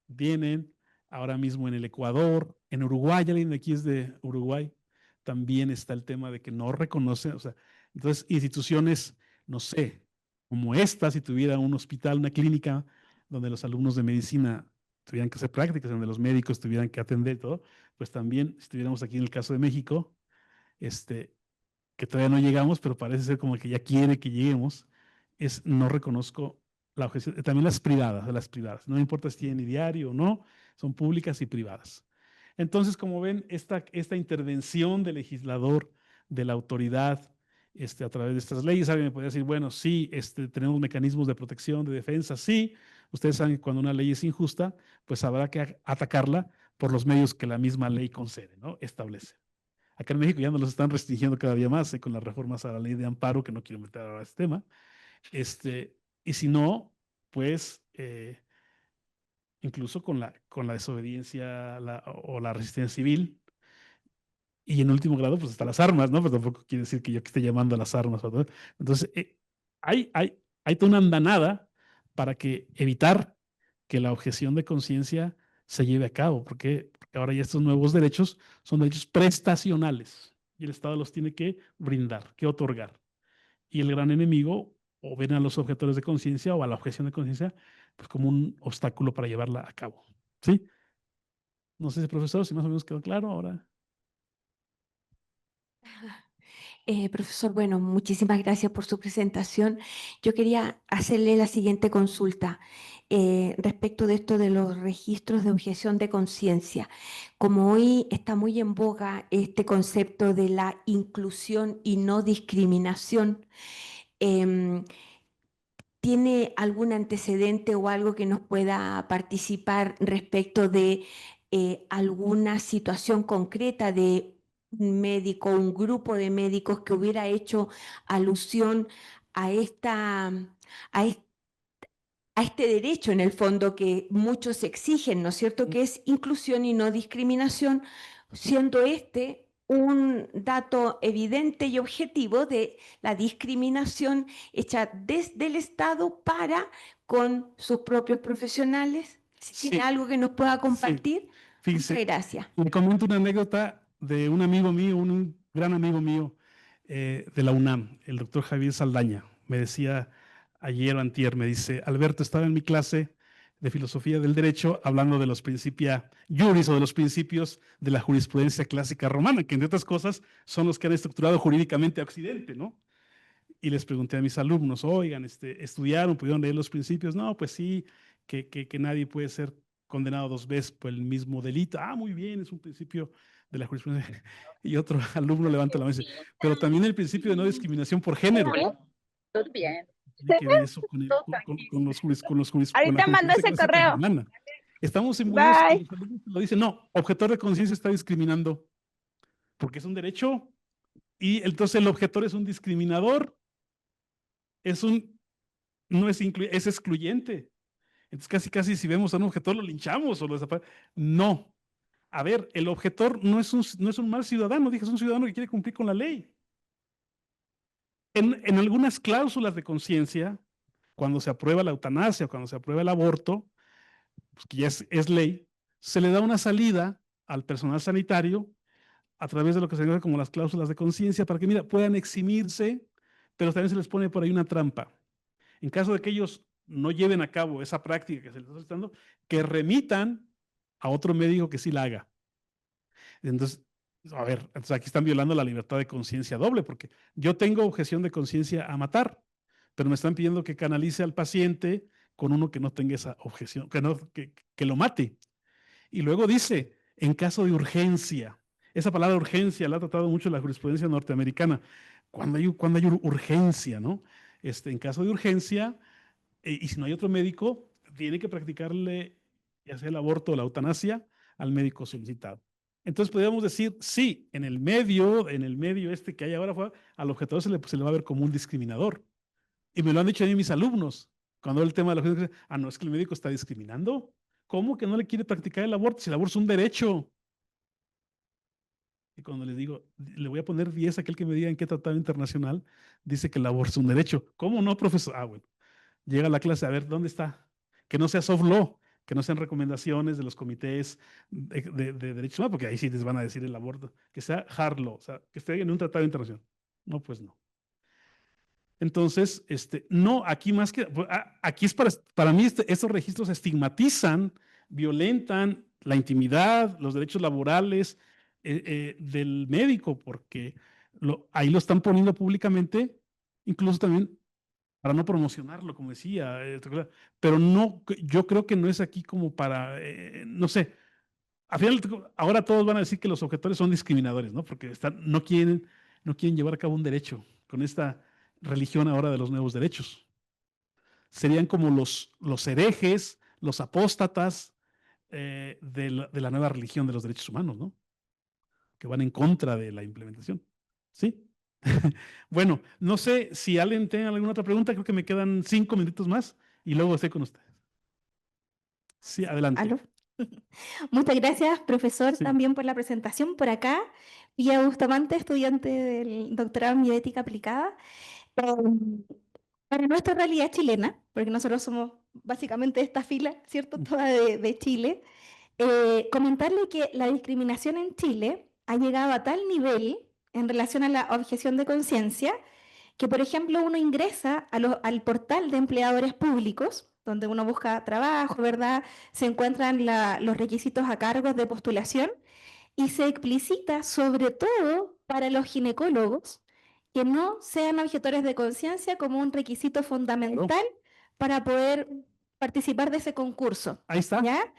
vienen ahora mismo en el Ecuador, en Uruguay, alguien de aquí es de Uruguay, también está el tema de que no reconocen, o sea, entonces instituciones, no sé, como esta, si tuviera un hospital, una clínica donde los alumnos de medicina tuvieran que hacer prácticas, donde los médicos tuvieran que atender todo, pues también, si estuviéramos aquí en el caso de México, que todavía no llegamos, pero parece ser como que ya quiere que lleguemos, es no reconozco la objeción, también las privadas, no importa si tienen diario o no, son públicas y privadas. Entonces, como ven, esta intervención del legislador, de la autoridad, a través de estas leyes, alguien me puede decir, bueno, sí, tenemos mecanismos de protección, de defensa, sí, ustedes saben que cuando una ley es injusta, pues habrá que atacarla por los medios que la misma ley concede, ¿no? Establece. Acá en México ya nos los están restringiendo cada día más con las reformas a la ley de amparo, que no quiero meter ahora este tema. Y si no, pues incluso con la desobediencia o la resistencia civil, y en último grado, pues hasta las armas, ¿no? Pero tampoco quiere decir que yo que esté llamando a las armas. ¿Verdad? Entonces, hay toda una andanada para evitar que la objeción de conciencia se lleve a cabo, porque ahora ya estos nuevos derechos son derechos prestacionales y el Estado los tiene que brindar, que otorgar. Y el gran enemigo, o ven a los objetores de conciencia o a la objeción de conciencia, pues como un obstáculo para llevarla a cabo. ¿Sí? No sé si, profesor, si más o menos quedó claro ahora. Profesor, bueno, muchísimas gracias por su presentación. Yo quería hacerle la siguiente consulta respecto de esto de los registros de objeción de conciencia. Como hoy está muy en boga este concepto de la inclusión y no discriminación, em, ¿tiene algún antecedente o algo que nos pueda participar respecto de alguna situación concreta de un médico, un grupo de médicos que hubiera hecho alusión a a este derecho en el fondo que muchos exigen, ¿no es cierto?, que es inclusión y no discriminación, siendo este un dato evidente y objetivo de la discriminación hecha desde el Estado para con sus propios profesionales? Sí. ¿Tiene algo que nos pueda compartir? Fíjese, Muchas gracias. le comento una anécdota de un amigo mío, un gran amigo mío de la UNAM, el doctor Javier Saldaña. Me decía ayer o antier, me dice, Alberto, estaba en mi clase de filosofía del derecho hablando de los principia juris o de los principios de la jurisprudencia clásica romana, que entre otras cosas son los que han estructurado jurídicamente a Occidente, ¿no? Y les pregunté a mis alumnos, oigan, ¿estudiaron, pudieron leer los principios? No, pues sí, que nadie puede ser condenado 2 veces por el mismo delito. Ah, muy bien, es un principio de la jurisprudencia. Y otro alumno levanta la mano y dice, pero también el principio de no discriminación por género. Todo bien. Tiene que ver eso con la Ahorita mando jurisprudencia ese clásica correo. romana. Estamos en Bye. los alumnos lo dicen, no, objetor de conciencia está discriminando porque es un derecho y entonces el objetor es un discriminador, no es es excluyente. Entonces casi si vemos a un objetor lo linchamos o lo desaparecemos. No. A ver, el objetor no es un mal ciudadano, dije, es un ciudadano que quiere cumplir con la ley. En algunas cláusulas de conciencia, cuando se aprueba la eutanasia o cuando se aprueba el aborto, pues que ya es ley, se le da una salida al personal sanitario a través de lo que se llama como las cláusulas de conciencia para que, mira, puedan eximirse, pero también se les pone por ahí una trampa. En caso de que ellos no lleven a cabo esa práctica que se les está solicitando, que remitan a otro médico que sí la haga. Entonces, a ver, entonces aquí están violando la libertad de conciencia doble, porque yo tengo objeción de conciencia a matar, pero me están pidiendo que canalice al paciente con uno que no tenga esa objeción, que lo mate. Y luego dice, en caso de urgencia, esa palabra urgencia la ha tratado mucho la jurisprudencia norteamericana, cuando hay urgencia, ¿no? En caso de urgencia, y si no hay otro médico, tiene que practicarle ya sea el aborto o la eutanasia al médico solicitado. Entonces podríamos decir, sí, en el medio que hay ahora, al objetor se le va a ver como un discriminador. Y me lo han dicho a mí mis alumnos, cuando el tema de la gente, no, es que el médico está discriminando. ¿Cómo que no le quiere practicar el aborto? Si el aborto es un derecho. Y cuando les digo, le voy a poner 10 a aquel que me diga en qué tratado internacional dice que el aborto es un derecho. ¿Cómo no, profesor? Bueno, llega a la clase a ver dónde está. Que no sea soft law, que no sean recomendaciones de los comités de derechos humanos, porque ahí sí les van a decir el aborto. Que sea hard law, o sea, que esté en un tratado internacional. No, pues no. Entonces, no, aquí más que, aquí es para mí estos registros estigmatizan, violentan la intimidad, los derechos laborales del médico, porque ahí lo están poniendo públicamente, incluso también para no promocionarlo, como decía, pero no, yo creo que no es aquí como para, no sé, al final, ahora todos van a decir que los objetores son discriminadores, ¿no? Porque no quieren llevar a cabo un derecho con esta religión ahora de los nuevos derechos. Serían como los herejes, los apóstatas de la nueva religión de los derechos humanos, ¿no? Que van en contra de la implementación. ¿Sí? Bueno, no sé si alguien tiene alguna otra pregunta, creo que me quedan 5 minutos más y luego estoy con ustedes. Sí, adelante. ¿Aló? Muchas gracias, profesor, Sí. también por la presentación. Por acá, Pía Bustamante, estudiante del doctorado en bioética aplicada. Para nuestra realidad chilena, porque nosotros somos básicamente esta fila, ¿cierto? Toda de Chile, comentarle que la discriminación en Chile ha llegado a tal nivel en relación a la objeción de conciencia que, por ejemplo, uno ingresa al portal de empleadores públicos, donde uno busca trabajo, ¿verdad? Se encuentran los requisitos a cargos de postulación y se explicita sobre todo para los ginecólogos que no sean objetores de conciencia como un requisito fundamental para poder participar de ese concurso. Ahí está. ¿Ya?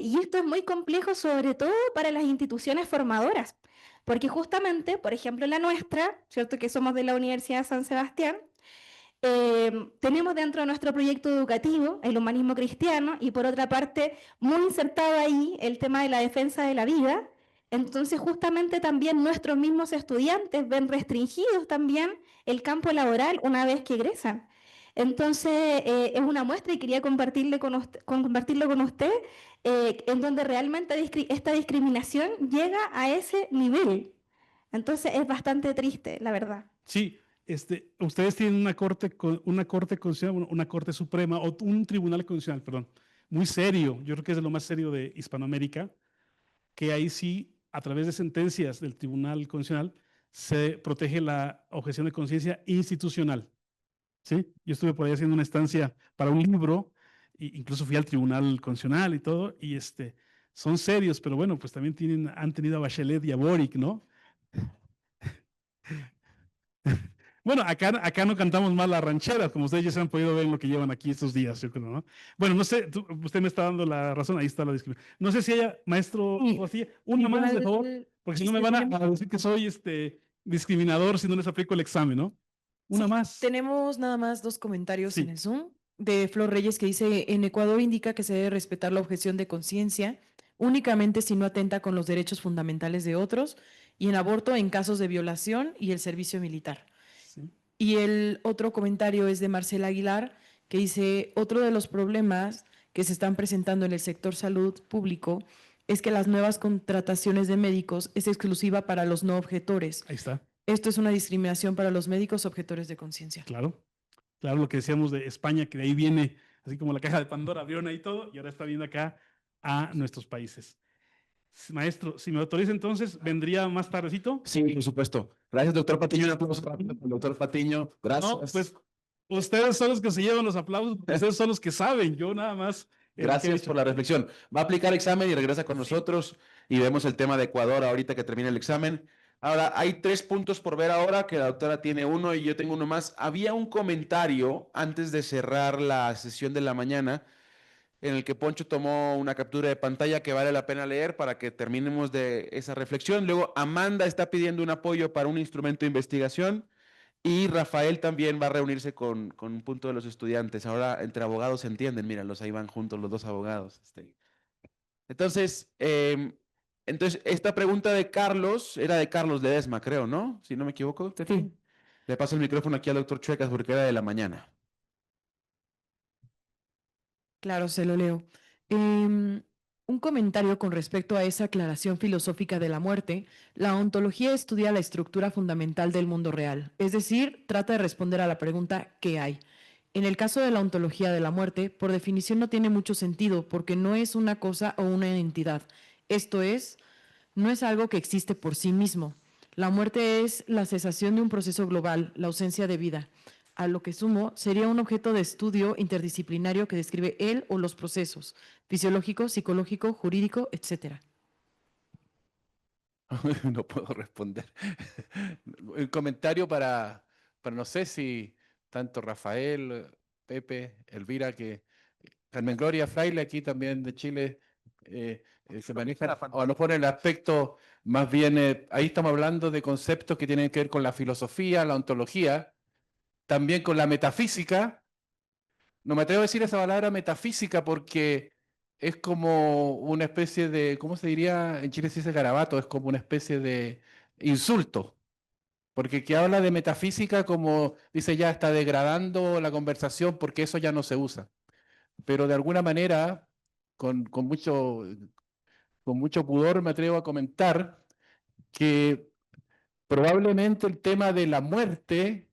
Y esto es muy complejo, sobre todo para las instituciones formadoras, porque justamente, por ejemplo, la nuestra, ¿cierto? Que somos de la Universidad de San Sebastián, Tenemos dentro de nuestro proyecto educativo el humanismo cristiano y por otra parte, muy insertado ahí el tema de la defensa de la vida. Entonces, justamente también nuestros mismos estudiantes ven restringidos también el campo laboral una vez que egresan. Entonces, es una muestra y quería compartirlo con usted, en donde realmente esta discriminación llega a ese nivel. Entonces, es bastante triste, la verdad. Sí, ustedes tienen una corte constitucional, bueno, una corte suprema o un tribunal constitucional, perdón, muy serio. Yo creo que es de lo más serio de Hispanoamérica, que ahí sí, a través de sentencias del Tribunal Constitucional, se protege la objeción de conciencia institucional. ¿Sí? Yo estuve por ahí haciendo una estancia para un libro, e incluso fui al Tribunal Constitucional y todo, y son serios, pero bueno, pues también han tenido a Bachelet y a Boric, ¿no? Bueno, acá no cantamos más las rancheras, como ustedes ya se han podido ver en lo que llevan aquí estos días, yo creo, ¿no? Bueno, no sé, usted me está dando la razón, ahí está la discriminación. No sé si haya, maestro Sí, García, una más, de favor, igual, porque si no me van a tenemos, decir que soy discriminador si no les aplico el examen, ¿no? Una sí, más. tenemos nada más 2 comentarios en Sí. el Zoom de Flor Reyes que dice, en Ecuador indica que se debe respetar la objeción de conciencia únicamente si no atenta con los derechos fundamentales de otros y en aborto en casos de violación y el servicio militar. Sí. Y el otro comentario es de Marcela Aguilar, que dice, otro de los problemas que se están presentando en el sector salud público es que las nuevas contrataciones de médicos es exclusiva para los no objetores. Ahí está. Esto es una discriminación para los médicos objetores de conciencia. Claro, claro, lo que decíamos de España, que de ahí viene, así como la caja de Pandora, abrieron ahí todo y ahora está viendo acá a nuestros países. Maestro, si me autoriza entonces, ¿vendría más tardecito? Sí, por supuesto. Gracias, doctor Patiño. Un aplauso para el doctor Patiño. Gracias. No, pues ustedes son los que se llevan los aplausos, porque ustedes son los que saben, yo nada más. Gracias por la reflexión. Va a aplicar examen y regresa con nosotros y vemos el tema de Ecuador ahorita que termine el examen. Ahora, hay 3 puntos por ver ahora, que la doctora tiene uno y yo tengo uno más. Había un comentario antes de cerrar la sesión de la mañana en el que Poncho tomó una captura de pantalla que vale la pena leer para que terminemos de esa reflexión. Luego, Amanda está pidiendo un apoyo para un instrumento de investigación. Y Rafael también va a reunirse con un punto de los estudiantes. Ahora entre abogados se entienden, míralos, ahí van juntos los 2 abogados. Entonces, esta pregunta de Carlos, era de Carlos Ledesma, creo, ¿no? Si no me equivoco. Sí. Le paso el micrófono aquí al doctor Chuecas porque era de la mañana. Claro, se lo leo. Un comentario con respecto a esa aclaración filosófica de la muerte. La ontología estudia la estructura fundamental del mundo real, es decir, trata de responder a la pregunta ¿qué hay? En el caso de la ontología de la muerte, por definición no tiene mucho sentido porque no es una cosa o una entidad. Esto es, no es algo que existe por sí mismo. La muerte es la cesación de un proceso global, la ausencia de vida. A lo que sumo, sería un objeto de estudio interdisciplinario que describe él o los procesos fisiológico, psicológico, jurídico, etc. No puedo responder. El comentario para no sé si tanto Rafael, Pepe, Elvira, que Carmen Gloria Fraile, aquí también de Chile, se manejan, o a lo mejor en el aspecto más bien, ahí estamos hablando de conceptos que tienen que ver con la filosofía, la ontología, también con la metafísica. No me atrevo a decir esa palabra metafísica porque es como una especie de, ¿cómo se diría? En Chile se dice garabato, es como una especie de insulto. Porque que habla de metafísica como dice ya está degradando la conversación porque eso ya no se usa. Pero de alguna manera, con mucho pudor me atrevo a comentar que probablemente el tema de la muerte,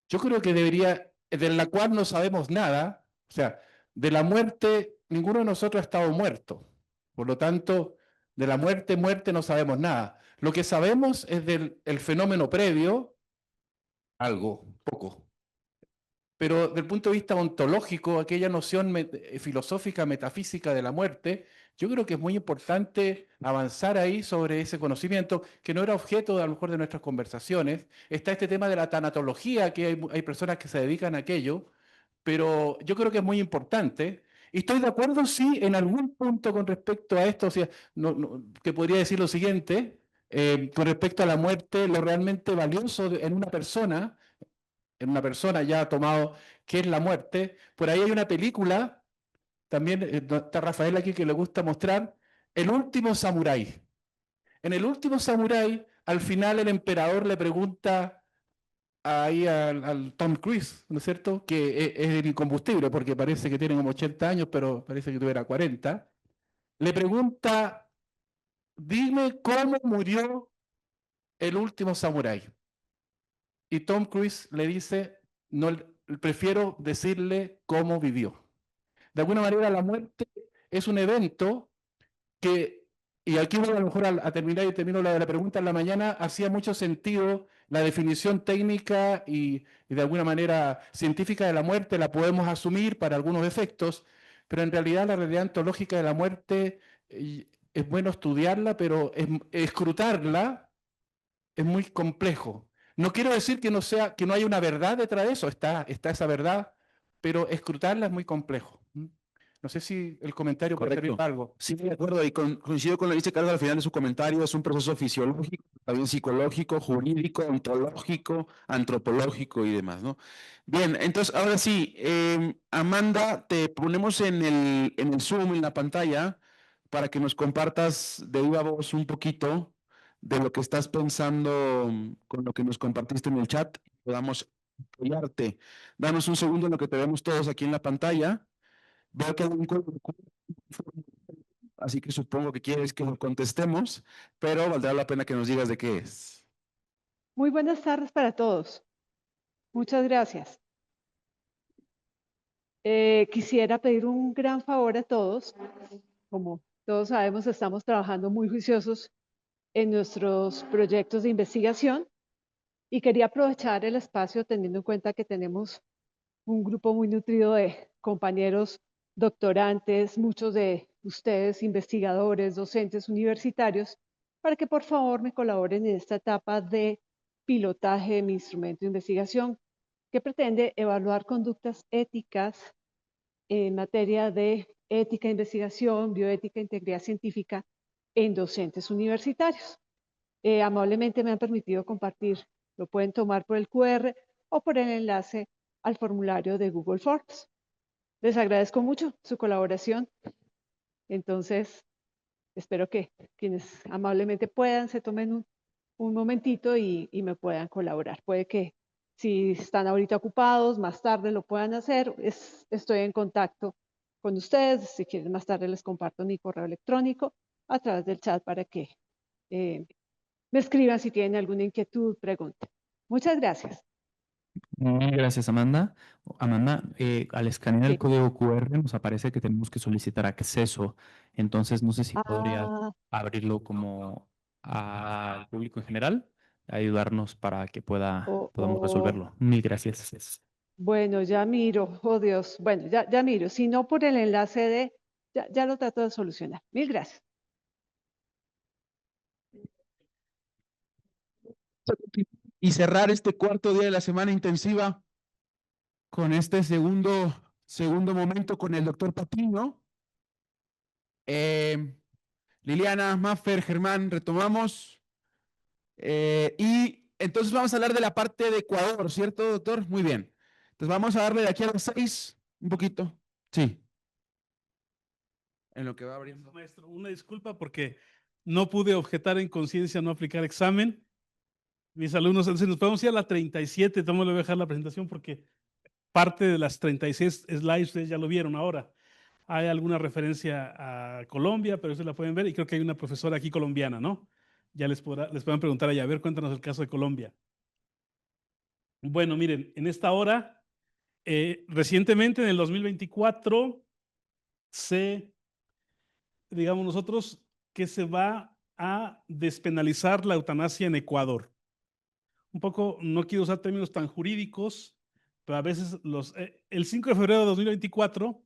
yo creo que debería, de la cual no sabemos nada, o sea, de la muerte, ninguno de nosotros ha estado muerto. Por lo tanto, de la muerte no sabemos nada. Lo que sabemos es del el fenómeno previo, algo, poco. Pero desde el punto de vista ontológico, aquella noción filosófica, metafísica de la muerte, yo creo que es muy importante avanzar ahí sobre ese conocimiento, que no era objeto a lo mejor de nuestras conversaciones. Está este tema de la tanatología, que hay personas que se dedican a aquello, pero yo creo que es muy importante. Y estoy de acuerdo, sí, en algún punto con respecto a esto, o sea, que podría decir lo siguiente, con respecto a la muerte, lo realmente valioso en una persona en una persona ya tomado qué es la muerte. Por ahí hay una película, también está Rafael aquí que le gusta mostrar, El último samurái. En El último samurái, al final el emperador le pregunta ahí al Tom Cruise, ¿no es cierto? Que es el incombustible, porque parece que tiene como 80 años, pero parece que tuviera 40. Le pregunta, dime cómo murió el último samurái. Y Tom Cruise le dice, no, prefiero decirle cómo vivió. De alguna manera la muerte es un evento que, y aquí voy a lo mejor a terminar y termino la de la pregunta en la mañana, hacía mucho sentido la definición técnica y de alguna manera científica de la muerte, la podemos asumir para algunos efectos, pero en realidad la realidad ontológica de la muerte es bueno estudiarla, pero escrutarla es muy complejo. No quiero decir que no sea, que no haya una verdad detrás de eso, está esa verdad, pero escrutarla es muy complejo. No sé si el comentario puede servir Correcto. para algo. Sí, de acuerdo, y coincido con lo que dice Carlos al final de su comentario, es un proceso fisiológico, también psicológico, jurídico, ontológico, antropológico y demás, ¿no? Bien, entonces ahora sí, Amanda, te ponemos en el Zoom, en la pantalla, para que nos compartas de viva voz un poquito de lo que estás pensando con lo que nos compartiste en el chat, podamos apoyarte. Danos un segundo en lo que te vemos todos aquí en la pantalla. Veo que hay un así que supongo que quieres que lo contestemos, pero valdrá la pena que nos digas de qué es. Muy buenas tardes para todos. Muchas gracias. Quisiera pedir un gran favor a todos. Como todos sabemos, estamos trabajando muy juiciosos en nuestros proyectos de investigación y quería aprovechar el espacio teniendo en cuenta que tenemos un grupo muy nutrido de compañeros doctorantes, muchos de ustedes investigadores, docentes universitarios, para que por favor me colaboren en esta etapa de pilotaje de mi instrumento de investigación que pretende evaluar conductas éticas en materia de ética de investigación, bioética e integridad científica en docentes universitarios. Amablemente me han permitido compartir, lo pueden tomar por el QR o por el enlace al formulario de Google Forms. Les agradezco mucho su colaboración. Entonces, espero que quienes amablemente puedan se tomen un momentito y me puedan colaborar. Puede que si están ahorita ocupados, más tarde lo puedan hacer. Estoy en contacto con ustedes. Si quieren, más tarde les comparto mi correo electrónico a través del chat para que me escriban si tienen alguna inquietud, pregunta. Muchas gracias. Gracias, Amanda. Amanda, al escanear Sí. el código QR nos aparece que tenemos que solicitar acceso. Entonces, no sé si podría abrirlo como al público en general, ayudarnos para que podamos resolverlo. Mil gracias. Bueno, ya miro, oh Dios. Bueno, ya miro. Si no, por el enlace de, ya lo trato de solucionar. Mil gracias. Y cerrar este cuarto día de la semana intensiva con este segundo momento con el doctor Patiño. Liliana, Maffer, Germán, retomamos. Y entonces vamos a hablar de la parte de Ecuador, ¿cierto, doctor? Muy bien. Entonces vamos a darle de aquí a las 6 un poquito. Sí. En lo que va abriendo. Maestro, una disculpa porque no pude objetar en conciencia no aplicar examen. Mis alumnos, entonces nos podemos ir a la 37, le voy a dejar la presentación porque parte de las 36 slides ustedes ya lo vieron ahora. Hay alguna referencia a Colombia, pero ustedes la pueden ver y creo que hay una profesora aquí colombiana, ¿no? Ya les pueden preguntar allá, a ver, cuéntanos el caso de Colombia. Bueno, miren, en esta hora, recientemente en el 2024, digamos nosotros, que se va a despenalizar la eutanasia en Ecuador. Un poco, no quiero usar términos tan jurídicos, pero a veces el 5 de febrero de 2024,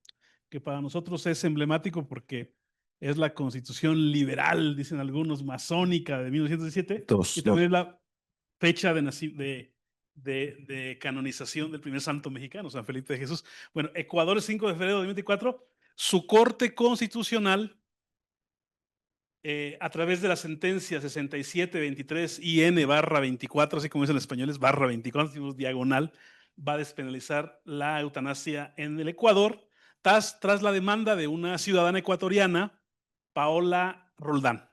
que para nosotros es emblemático porque es la constitución liberal, dicen algunos, masónica de 1917, y también es la fecha de canonización del primer santo mexicano, San Felipe de Jesús. Bueno, Ecuador, 5 de febrero de 2024, su corte constitucional, a través de la sentencia 6723 IN/24, así como dicen los españoles, /24, decimos diagonal, va a despenalizar la eutanasia en el Ecuador tras la demanda de una ciudadana ecuatoriana, Paola Roldán.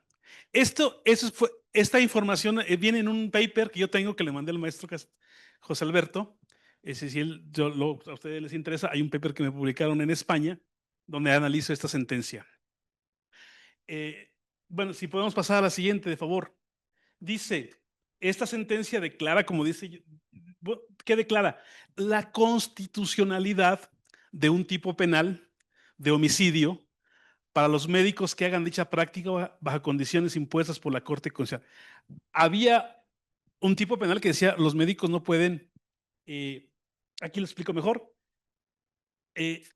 Esta información viene en un paper que yo tengo que le mandé al maestro José Alberto. Si a ustedes les interesa, hay un paper que me publicaron en España donde analizo esta sentencia. Bueno, si podemos pasar a la siguiente, de favor. Dice, esta sentencia declara, como dice, ¿qué declara? La constitucionalidad de un tipo penal de homicidio para los médicos que hagan dicha práctica bajo condiciones impuestas por la Corte Constitucional. Había un tipo penal que decía los médicos no pueden, aquí lo explico mejor,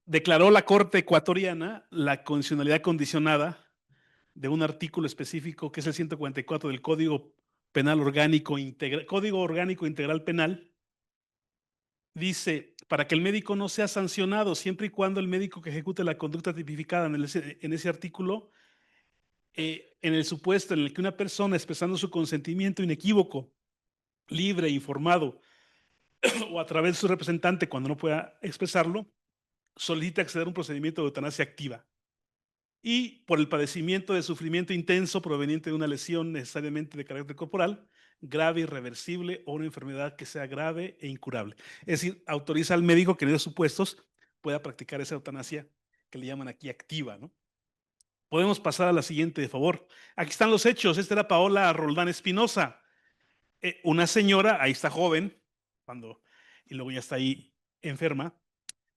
declaró la Corte ecuatoriana la constitucionalidad condicionada de un artículo específico que es el 144 del Código Penal Orgánico Integral, Código Orgánico Integral Penal. Dice, para que el médico no sea sancionado siempre y cuando el médico que ejecute la conducta tipificada en ese artículo, en el supuesto en el que una persona expresando su consentimiento inequívoco, libre, informado o a través de su representante cuando no pueda expresarlo, solicita acceder a un procedimiento de eutanasia activa y por el padecimiento de sufrimiento intenso proveniente de una lesión necesariamente de carácter corporal, grave, irreversible o una enfermedad que sea grave e incurable. Es decir, autoriza al médico que en esos supuestos pueda practicar esa eutanasia que le llaman aquí activa, ¿no? Podemos pasar a la siguiente, de favor. Aquí están los hechos. Esta era Paola Roldán Espinosa, una señora, ahí está joven, y luego ya está ahí enferma.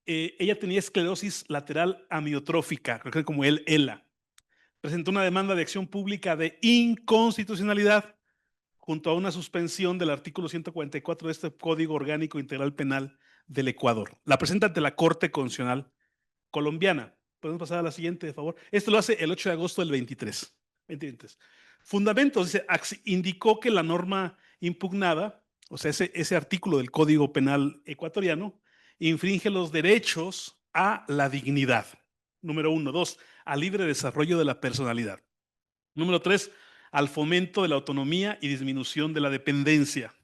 Ella tenía esclerosis lateral amiotrófica, creo que como ELA. Presentó una demanda de acción pública de inconstitucionalidad junto a una suspensión del artículo 144 de este Código Orgánico Integral Penal del Ecuador. La presenta ante la Corte Constitucional colombiana. Podemos pasar a la siguiente, de favor. Esto lo hace el 8 de agosto del 23. Fundamentos, dice, indicó que la norma impugnada, o sea, ese artículo del Código Penal ecuatoriano, infringe los derechos a la dignidad. Número 1. 2. Al libre desarrollo de la personalidad. Número 3. Al fomento de la autonomía y disminución de la dependencia.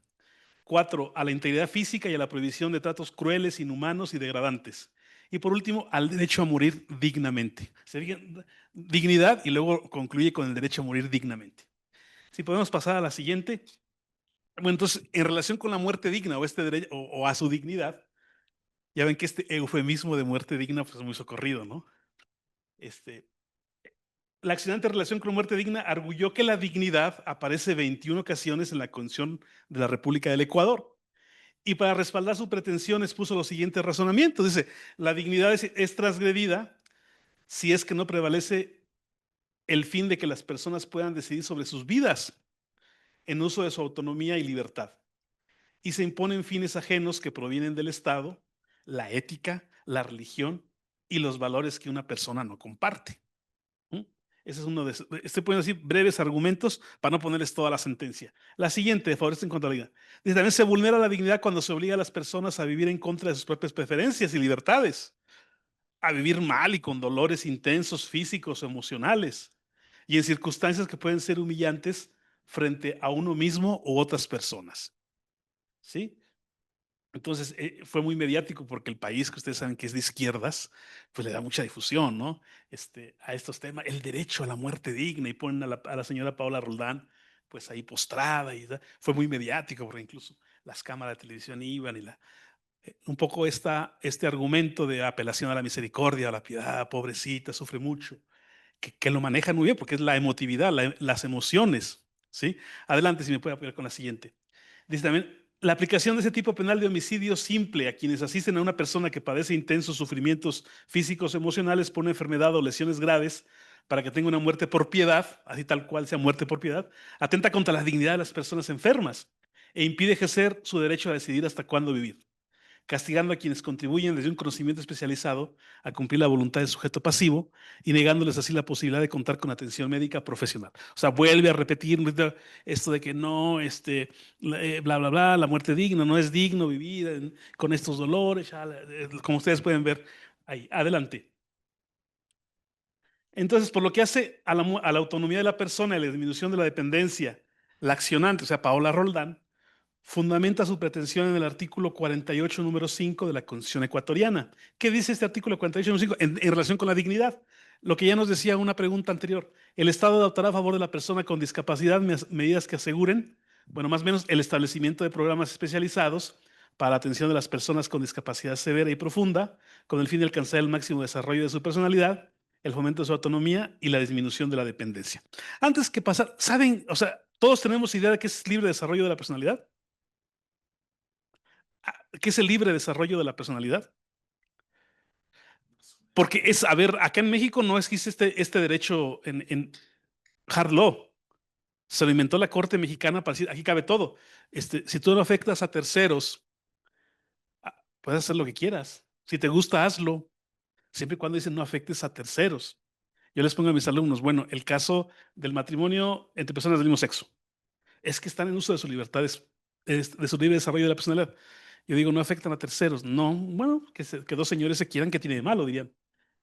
4. A la integridad física y a la prohibición de tratos crueles, inhumanos y degradantes. Y por último, al derecho a morir dignamente. Dignidad y luego concluye con el derecho a morir dignamente. Si podemos pasar a la siguiente. Bueno, entonces, en relación con la muerte digna o a su dignidad, ya ven que este eufemismo de muerte digna pues, es muy socorrido, ¿no? La accionante en relación con muerte digna arguyó que la dignidad aparece 21 ocasiones en la Constitución de la República del Ecuador. Y para respaldar su pretensión expuso los siguientes razonamientos. Dice, la dignidad es transgredida si es que no prevalece el fin de que las personas puedan decidir sobre sus vidas en uso de su autonomía y libertad. Y se imponen fines ajenos que provienen del Estado, la ética, la religión y los valores que una persona no comparte. Ese es uno de esos. Pueden decir breves argumentos para no ponerles toda la sentencia. La siguiente, de favor, en contrariedad. Dice, también se vulnera la dignidad cuando se obliga a las personas a vivir en contra de sus propias preferencias y libertades, a vivir mal y con dolores intensos físicos o emocionales, y en circunstancias que pueden ser humillantes frente a uno mismo u otras personas. ¿Sí? Entonces, fue muy mediático porque el país, que ustedes saben que es de izquierdas, pues le da mucha difusión, ¿no? A estos temas, el derecho a la muerte digna, y ponen a la señora Paola Roldán, pues ahí postrada, y fue muy mediático porque incluso las cámaras de televisión iban y un poco este argumento de apelación a la misericordia, a la piedad, pobrecita, sufre mucho, que lo manejan muy bien porque es la emotividad, las emociones, ¿sí? Adelante, si me puede apoyar con la siguiente. Dice también, la aplicación de ese tipo penal de homicidio simple a quienes asisten a una persona que padece intensos sufrimientos físicos o emocionales por una enfermedad o lesiones graves para que tenga una muerte por piedad, así tal cual sea muerte por piedad, atenta contra la dignidad de las personas enfermas e impide ejercer su derecho a decidir hasta cuándo vivir, castigando a quienes contribuyen desde un conocimiento especializado a cumplir la voluntad del sujeto pasivo y negándoles así la posibilidad de contar con atención médica profesional. O sea, vuelve a repetir esto de que no, bla, bla, bla, la muerte digna, no es digno vivir con estos dolores, como ustedes pueden ver ahí. Adelante. Entonces, por lo que hace a la autonomía de la persona y la disminución de la dependencia, la accionante, o sea, Paola Roldán, fundamenta su pretensión en el artículo 48, número 5 de la Constitución ecuatoriana. ¿Qué dice este artículo 48, número 5 en relación con la dignidad? Lo que ya nos decía una pregunta anterior. El Estado adoptará a favor de la persona con discapacidad medidas que aseguren, bueno, más o menos, el establecimiento de programas especializados para la atención de las personas con discapacidad severa y profunda, con el fin de alcanzar el máximo desarrollo de su personalidad, el fomento de su autonomía y la disminución de la dependencia. Antes que pasar, ¿saben? O sea, todos tenemos idea de qué es libre desarrollo de la personalidad. ¿Qué es el libre desarrollo de la personalidad? Porque es, a ver, acá en México no existe este derecho en hard law. Se lo inventó la Corte Mexicana para decir, aquí cabe todo. Si tú no afectas a terceros, puedes hacer lo que quieras. Si te gusta, hazlo. Siempre y cuando dicen no afectes a terceros. Yo les pongo a mis alumnos, bueno, el caso del matrimonio entre personas del mismo sexo. Es que están en uso de su libertad, de su libre desarrollo de la personalidad. Yo digo, no afectan a terceros. No, bueno, que dos señores se quieran, ¿qué tiene de malo? Dirían.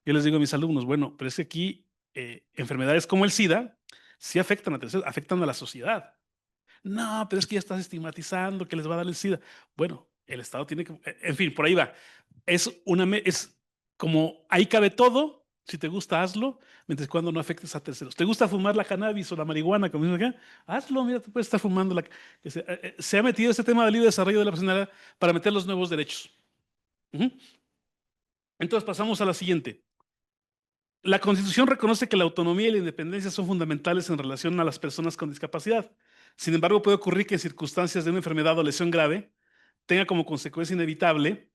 Yo les digo a mis alumnos, bueno, pero es que aquí enfermedades como el SIDA sí afectan a terceros, afectan a la sociedad. No, pero es que ya estás estigmatizando que les va a dar el SIDA. Bueno, el Estado tiene que, en fin, por ahí va. Es como ahí cabe todo. Si te gusta, hazlo, mientras cuando no afectes a terceros. ¿Te gusta fumar la cannabis o la marihuana, como dicen acá? Hazlo, mira, tú puedes estar fumando. Se ha metido este tema del libre desarrollo de la personalidad para meter los nuevos derechos. Entonces pasamos a la siguiente. La Constitución reconoce que la autonomía y la independencia son fundamentales en relación a las personas con discapacidad. Sin embargo, puede ocurrir que en circunstancias de una enfermedad o lesión grave tenga como consecuencia inevitable,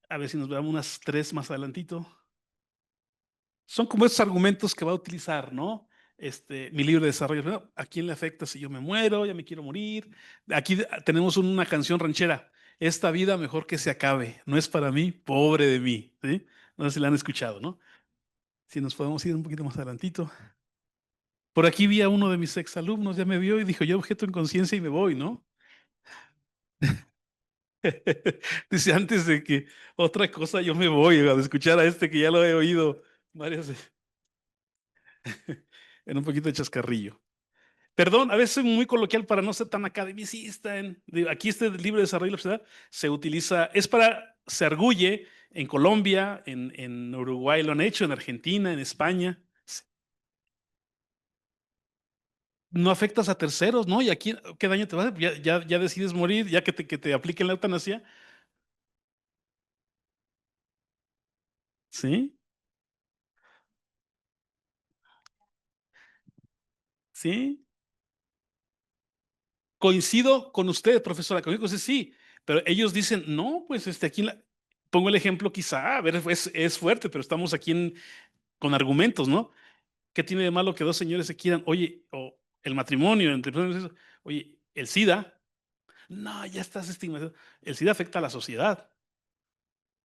a ver si nos veamos unas 3 más adelantito. Son como esos argumentos que va a utilizar, ¿no? Mi libre desarrollo. ¿A quién le afecta si yo me muero? Ya me quiero morir. Aquí tenemos una canción ranchera. Esta vida mejor que se acabe. No es para mí, pobre de mí. ¿Sí? No sé si la han escuchado, ¿no? Si nos podemos ir un poquito más adelantito. Por aquí vi a uno de mis exalumnos, ya me vio y dijo, yo objeto en conciencia y me voy, ¿no? Dice, antes de que otra cosa yo me voy a escuchar a este que ya lo he oído varias veces. En un poquito de chascarrillo. Perdón, a veces soy muy coloquial para no ser tan academicista. Aquí este libre desarrollo de la sociedad se utiliza, se arguye en Colombia, en Uruguay lo han hecho, en Argentina, en España. No afectas a terceros, ¿no? Y aquí, ¿qué daño te va a hacer? Ya decides morir, ya que te apliquen la eutanasia. ¿Sí? ¿Sí? Coincido con usted, profesora, coincido con usted, sí, pero ellos dicen, no, pues aquí pongo el ejemplo quizá, a ver, es fuerte, pero estamos aquí con argumentos, ¿no? ¿Qué tiene de malo que dos señores se quieran? Oye, o el matrimonio entre personas, oye, el SIDA, no, ya estás estigmatizado. El SIDA afecta a la sociedad,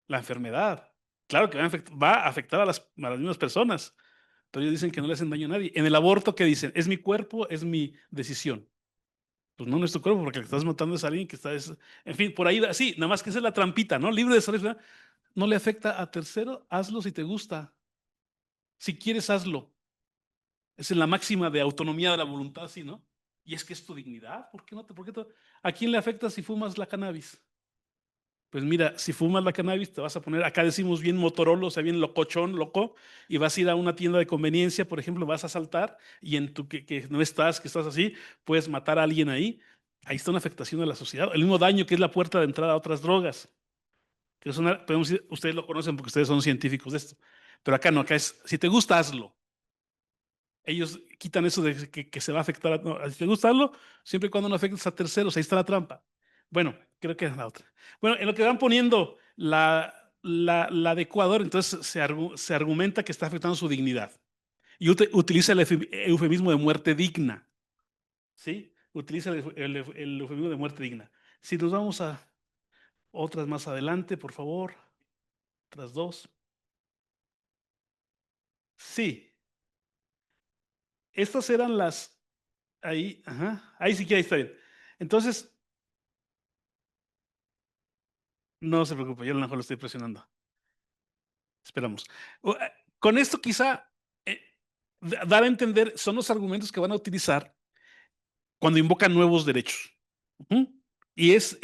la enfermedad. Claro que va a afectar a las mismas personas, pero ellos dicen que no le hacen daño a nadie. En el aborto, ¿qué dicen? Es mi cuerpo, es mi decisión. Pues no es tu cuerpo, porque el que estás matando es alguien que está. En fin, por ahí, sí, nada más que esa es la trampita, ¿no? Libre de salud, no le afecta a tercero, hazlo si te gusta. Si quieres, hazlo. Es en la máxima de autonomía de la voluntad, sí, ¿no? Y es que es tu dignidad. ¿Por qué no ¿A quién le afecta si fumas la cannabis? Pues mira, si fumas la cannabis, te vas a poner, acá decimos bien motorolo, o sea, bien locochón, loco, y vas a ir a una tienda de conveniencia, por ejemplo, vas a saltar y en tu que no estás, que estás así, puedes matar a alguien ahí. Ahí está una afectación de la sociedad. El mismo daño que es la puerta de entrada a otras drogas. Que es podemos decir, ustedes lo conocen porque ustedes son científicos de esto. Pero acá no, acá es, si te gusta, hazlo. Ellos quitan eso de que se va a afectar. No, si te gusta, hazlo, siempre y cuando no afectes a terceros. Ahí está la trampa. Bueno, creo que es la otra. Bueno, en lo que van poniendo la de Ecuador, entonces se argumenta que está afectando su dignidad. Y utiliza el eufemismo de muerte digna. ¿Sí? Utiliza el eufemismo de muerte digna. Si nos vamos a otras más adelante, por favor. Otras dos. Sí. Estas eran las. Ahí, ajá. Ahí sí que ahí está bien. Entonces, no se preocupe, yo a lo mejor lo estoy presionando. Esperamos. Con esto quizá dar a entender, son los argumentos que van a utilizar cuando invocan nuevos derechos. Y es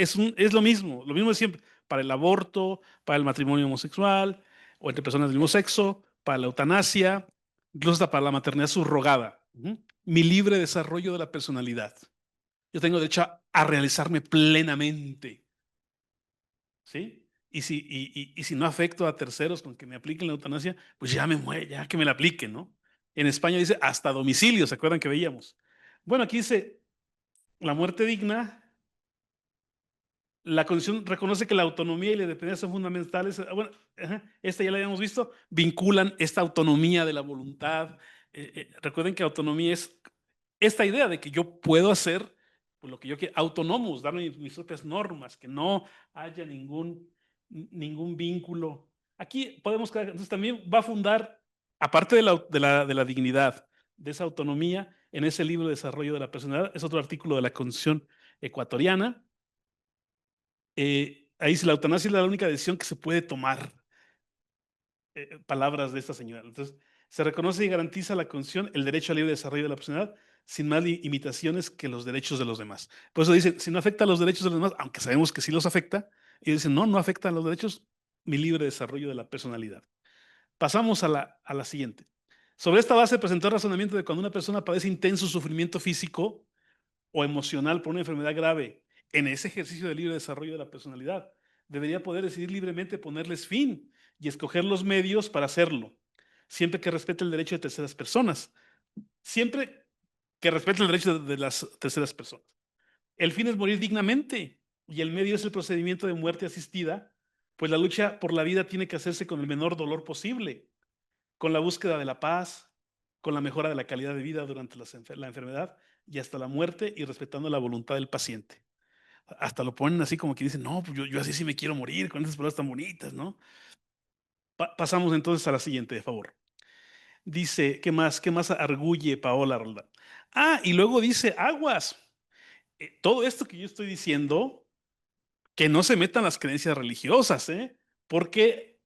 lo mismo de siempre, para el aborto, para el matrimonio homosexual o entre personas del mismo sexo, para la eutanasia, incluso hasta para la maternidad subrogada. Mi libre desarrollo de la personalidad. Yo tengo derecho a realizarme plenamente. ¿Sí? Y si no afecto a terceros con que me apliquen la eutanasia, pues ya me muero, ya que me la apliquen, ¿no? En España dice hasta domicilio, ¿se acuerdan que veíamos? Bueno, aquí dice la muerte digna. La Constitución reconoce que la autonomía y la independencia son fundamentales. Bueno, esta ya la habíamos visto. Vinculan esta autonomía de la voluntad. Recuerden que autonomía es esta idea de que yo puedo hacer pues, lo que yo quiero, autónomos, darme mis propias normas, que no haya ningún vínculo. Aquí podemos, entonces también va a fundar, aparte de la dignidad, de esa autonomía, en ese libro de desarrollo de la personalidad, es otro artículo de la Constitución ecuatoriana. Ahí dice, la eutanasia es la única decisión que se puede tomar. Palabras de esta señora. Entonces, se reconoce y garantiza la Constitución el derecho al libre desarrollo de la personalidad sin más limitaciones que los derechos de los demás. Por eso dicen, si no afecta a los derechos de los demás, aunque sabemos que sí los afecta, y dicen, no afecta a los derechos, mi libre desarrollo de la personalidad. Pasamos a la siguiente. Sobre esta base presentó el razonamiento de cuando una persona padece intenso sufrimiento físico o emocional por una enfermedad grave, en ese ejercicio de libre desarrollo de la personalidad, debería poder decidir libremente ponerles fin y escoger los medios para hacerlo, siempre que respete el derecho de terceras personas. Siempre que respete el derecho de las terceras personas. El fin es morir dignamente y el medio es el procedimiento de muerte asistida, pues la lucha por la vida tiene que hacerse con el menor dolor posible, con la búsqueda de la paz, con la mejora de la calidad de vida durante la enfermedad y hasta la muerte y respetando la voluntad del paciente. Hasta lo ponen así como que dicen, no, pues yo así sí me quiero morir con esas palabras tan bonitas, ¿no? Pasamos entonces a la siguiente, de favor. Dice, ¿qué más arguye Paola Roldán? Y luego dice, aguas. Todo esto que yo estoy diciendo, que no se metan las creencias religiosas, porque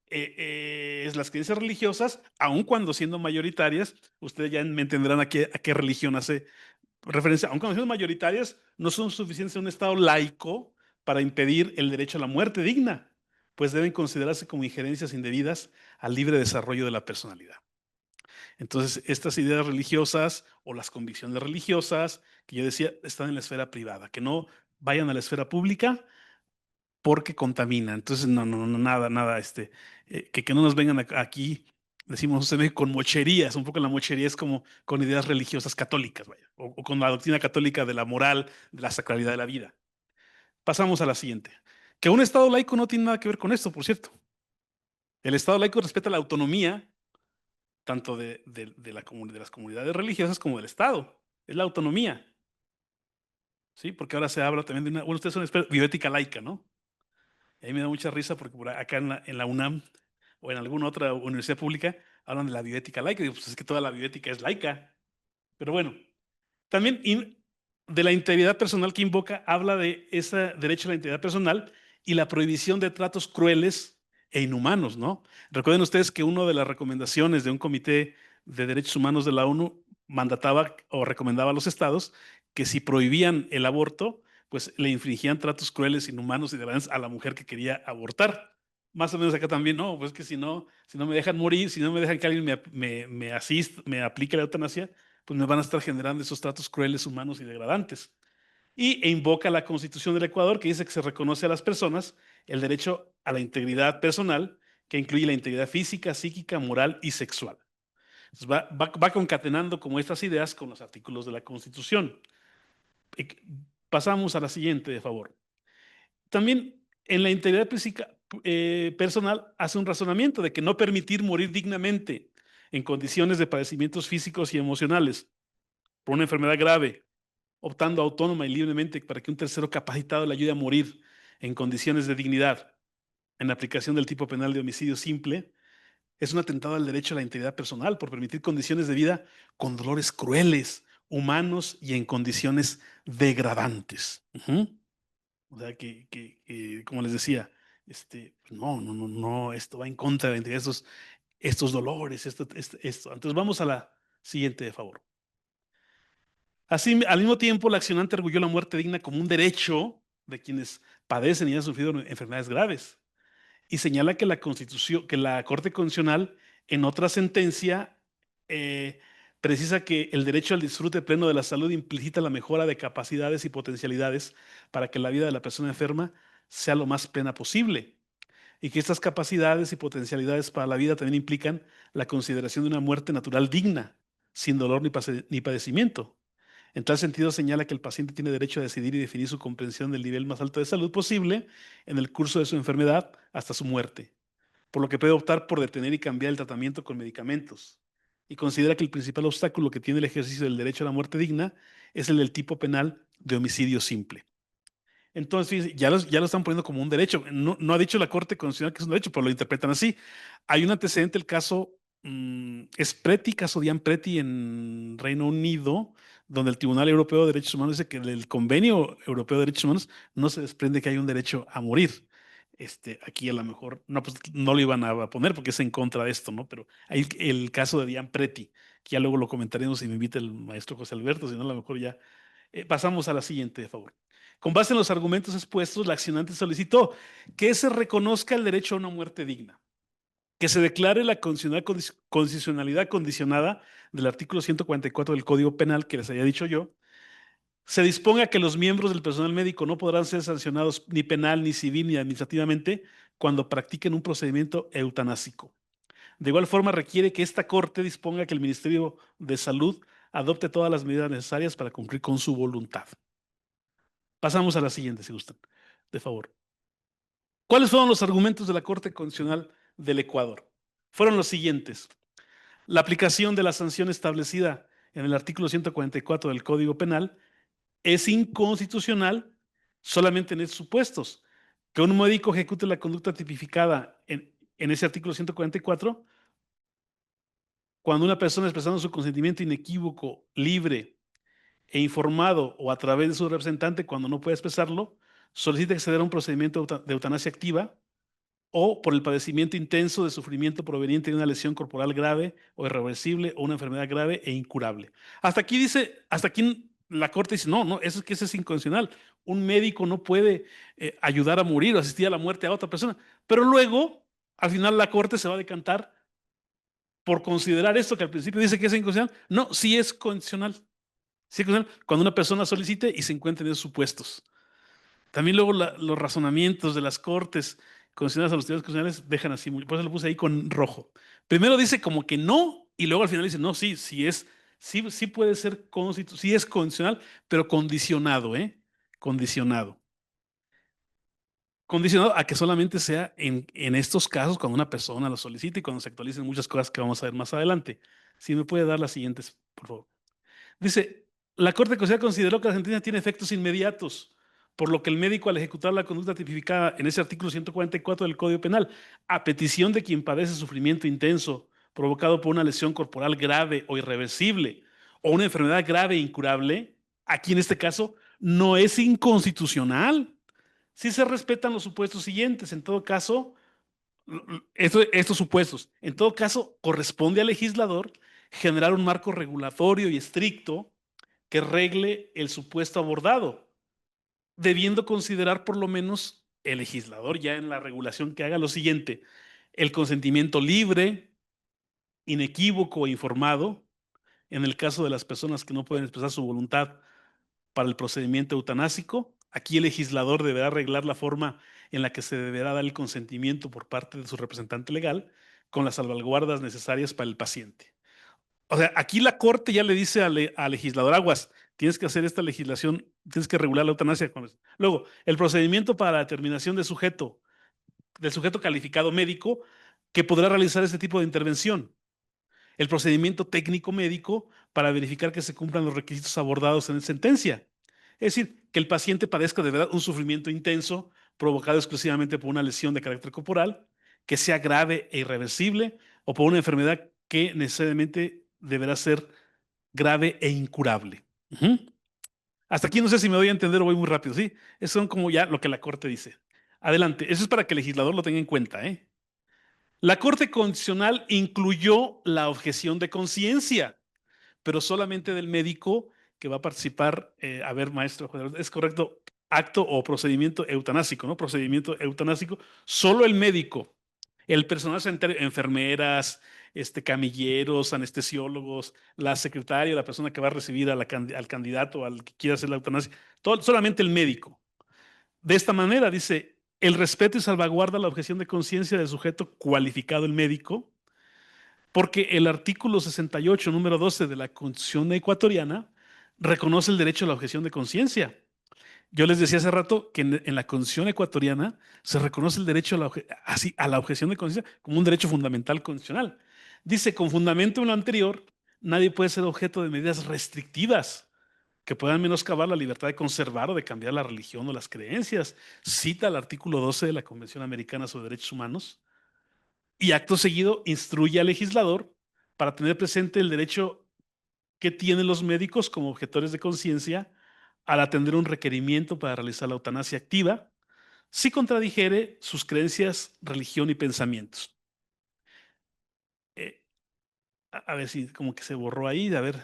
las creencias religiosas, aun cuando siendo mayoritarias, ustedes ya me entenderán a qué religión hace referencia, aun cuando siendo mayoritarias, no son suficientes en un Estado laico para impedir el derecho a la muerte digna, pues deben considerarse como injerencias indebidas al libre desarrollo de la personalidad. Entonces, estas ideas religiosas o las convicciones religiosas, que yo decía, están en la esfera privada, que no vayan a la esfera pública porque contaminan. Entonces, nada, que no nos vengan aquí, decimos con mocherías, un poco la mochería es como con ideas religiosas católicas, vaya, o con la doctrina católica de la moral, de la sacralidad de la vida. Pasamos a la siguiente. Que un Estado laico no tiene nada que ver con esto, por cierto. El Estado laico respeta la autonomía tanto de las comunidades religiosas como del Estado. Es la autonomía. ¿Sí? Porque ahora se habla también de bueno, ustedes son expertos, bioética laica, ¿no? Y a mí me da mucha risa porque por acá en la UNAM o en alguna otra universidad pública hablan de la bioética laica. Y digo, pues es que toda la bioética es laica. Pero bueno, también de la integridad personal que invoca, habla de ese derecho a la integridad personal y la prohibición de tratos crueles e inhumanos, ¿no? Recuerden ustedes que una de las recomendaciones de un comité de derechos humanos de la ONU mandataba o recomendaba a los estados que si prohibían el aborto, pues le infringían tratos crueles, inhumanos y degradantes a la mujer que quería abortar. Más o menos acá también, no, pues que si no me dejan morir, si no me dejan que alguien me aplique la eutanasia, pues me van a estar generando esos tratos crueles, humanos y degradantes. E invoca la Constitución del Ecuador, que dice que se reconoce a las personas el derecho a la integridad personal, que incluye la integridad física, psíquica, moral y sexual. Entonces va concatenando como estas ideas con los artículos de la Constitución. Pasamos a la siguiente, de favor. También en la integridad física, personal hace un razonamiento de que no permitir morir dignamente en condiciones de padecimientos físicos y emocionales por una enfermedad grave, optando autónoma y libremente para que un tercero capacitado le ayude a morir en condiciones de dignidad, en aplicación del tipo penal de homicidio simple, es un atentado al derecho a la integridad personal por permitir condiciones de vida con dolores crueles, humanos y en condiciones degradantes. O sea, como les decía, no, esto va en contra de la integridad, estos dolores, esto. Entonces vamos a la siguiente, de favor. Así, al mismo tiempo, la accionante arguyó la muerte digna como un derecho de quienes padecen y han sufrido enfermedades graves. Y señala que la Corte Constitucional, en otra sentencia, precisa que el derecho al disfrute pleno de la salud implica la mejora de capacidades y potencialidades para que la vida de la persona enferma sea lo más plena posible. Y que estas capacidades y potencialidades para la vida también implican la consideración de una muerte natural digna, sin dolor ni padecimiento. En tal sentido, señala que el paciente tiene derecho a decidir y definir su comprensión del nivel más alto de salud posible en el curso de su enfermedad hasta su muerte, por lo que puede optar por detener y cambiar el tratamiento con medicamentos. Y considera que el principal obstáculo que tiene el ejercicio del derecho a la muerte digna es el del tipo penal de homicidio simple. Entonces, ya lo están poniendo como un derecho. No ha dicho la Corte Constitucional que es un derecho, pero lo interpretan así. Hay un antecedente, el caso caso Dian Preti en Reino Unido, donde el Tribunal Europeo de Derechos Humanos dice que del Convenio Europeo de Derechos Humanos no se desprende que hay un derecho a morir. Aquí a lo mejor pues, no lo iban a poner porque es en contra de esto, ¿no? Pero hay el caso de Dian Preti, que ya luego lo comentaremos si me invita el maestro José Alberto, si no, a lo mejor ya. Pasamos a la siguiente, de favor. Con base en los argumentos expuestos, la accionante solicitó que se reconozca el derecho a una muerte digna, que se declare la constitucionalidad condicionada del artículo 144 del Código Penal, que les había dicho yo, se disponga que los miembros del personal médico no podrán ser sancionados ni penal, ni civil, ni administrativamente cuando practiquen un procedimiento eutanásico. De igual forma, requiere que esta Corte disponga que el Ministerio de Salud adopte todas las medidas necesarias para cumplir con su voluntad. Pasamos a la siguiente, si gustan, de favor. ¿Cuáles fueron los argumentos de la Corte Constitucional del Ecuador? Fueron los siguientes. La aplicación de la sanción establecida en el artículo 144 del Código Penal es inconstitucional solamente en esos supuestos. Que un médico ejecute la conducta tipificada en ese artículo 144 cuando una persona expresando su consentimiento inequívoco, libre e informado o a través de su representante cuando no puede expresarlo, solicita que se dé un procedimiento de eutanasia activa o por el padecimiento intenso de sufrimiento proveniente de una lesión corporal grave o irreversible o una enfermedad grave e incurable. Hasta aquí la Corte dice, no, eso es inconstitucional. Un médico no puede ayudar a morir o asistir a la muerte a otra persona. Pero luego, al final, la Corte se va a decantar por considerar esto que al principio dice que es inconstitucional. No, sí es constitucional. Sí es constitucional cuando una persona solicite y se encuentre en esos supuestos. También luego los razonamientos de las Cortes consideradas a los tribunales constitucionales dejan así, por eso lo puse ahí con rojo. Primero dice como que no, y luego al final dice, no, sí puede ser constitucional, sí es condicional, pero condicionado, Condicionado. Condicionado a que solamente sea en estos casos cuando una persona lo solicita y cuando se actualicen muchas cosas que vamos a ver más adelante. Si me puede dar las siguientes, por favor. Dice, la Corte Constitucional consideró que la sentencia tiene efectos inmediatos, por lo que el médico al ejecutar la conducta tipificada en ese artículo 144 del Código Penal, a petición de quien padece sufrimiento intenso provocado por una lesión corporal grave o irreversible o una enfermedad grave e incurable, aquí en este caso no es inconstitucional. Si se respetan los supuestos siguientes, en todo caso, estos supuestos, en todo caso, corresponde al legislador generar un marco regulatorio y estricto que regle el supuesto abordado, debiendo considerar por lo menos el legislador ya en la regulación que haga lo siguiente: el consentimiento libre, inequívoco e informado, en el caso de las personas que no pueden expresar su voluntad para el procedimiento eutanásico. Aquí el legislador deberá arreglar la forma en la que se deberá dar el consentimiento por parte de su representante legal con las salvaguardas necesarias para el paciente. O sea, aquí la Corte ya le dice al legislador, aguas, tienes que hacer esta legislación, tienes que regular la eutanasia. Luego, el procedimiento para la determinación del sujeto calificado médico que podrá realizar este tipo de intervención. El procedimiento técnico médico para verificar que se cumplan los requisitos abordados en la sentencia. Es decir, que el paciente padezca de verdad un sufrimiento intenso provocado exclusivamente por una lesión de carácter corporal, que sea grave e irreversible, o por una enfermedad que necesariamente deberá ser grave e incurable. Hasta aquí no sé si me doy a entender o voy muy rápido, ¿sí? Eso son como ya lo que la Corte dice. Adelante, eso es para que el legislador lo tenga en cuenta, La Corte Constitucional incluyó la objeción de conciencia, pero solamente del médico que va a participar, a ver, maestro, ¿es correcto? Acto o procedimiento eutanásico, ¿no? Procedimiento eutanásico, solo el médico, el personal sanitario, enfermeras, camilleros, anestesiólogos, la secretaria, la persona que va a recibir al candidato, al que quiera hacer la eutanasia, solamente el médico. De esta manera, dice, el respeto y salvaguarda la objeción de conciencia del sujeto cualificado, el médico, porque el artículo 68, número 12 de la Constitución ecuatoriana reconoce el derecho a la objeción de conciencia. Yo les decía hace rato que en la Constitución ecuatoriana se reconoce el derecho a la objeción de conciencia como un derecho fundamental constitucional. Dice, con fundamento en lo anterior, nadie puede ser objeto de medidas restrictivas que puedan menoscabar la libertad de conservar o de cambiar la religión o las creencias. Cita el artículo 12 de la Convención Americana sobre Derechos Humanos y acto seguido instruye al legislador para tener presente el derecho que tienen los médicos como objetores de conciencia al atender un requerimiento para realizar la eutanasia activa si contradijere sus creencias, religión y pensamientos. A ver si como que se borró ahí, a ver,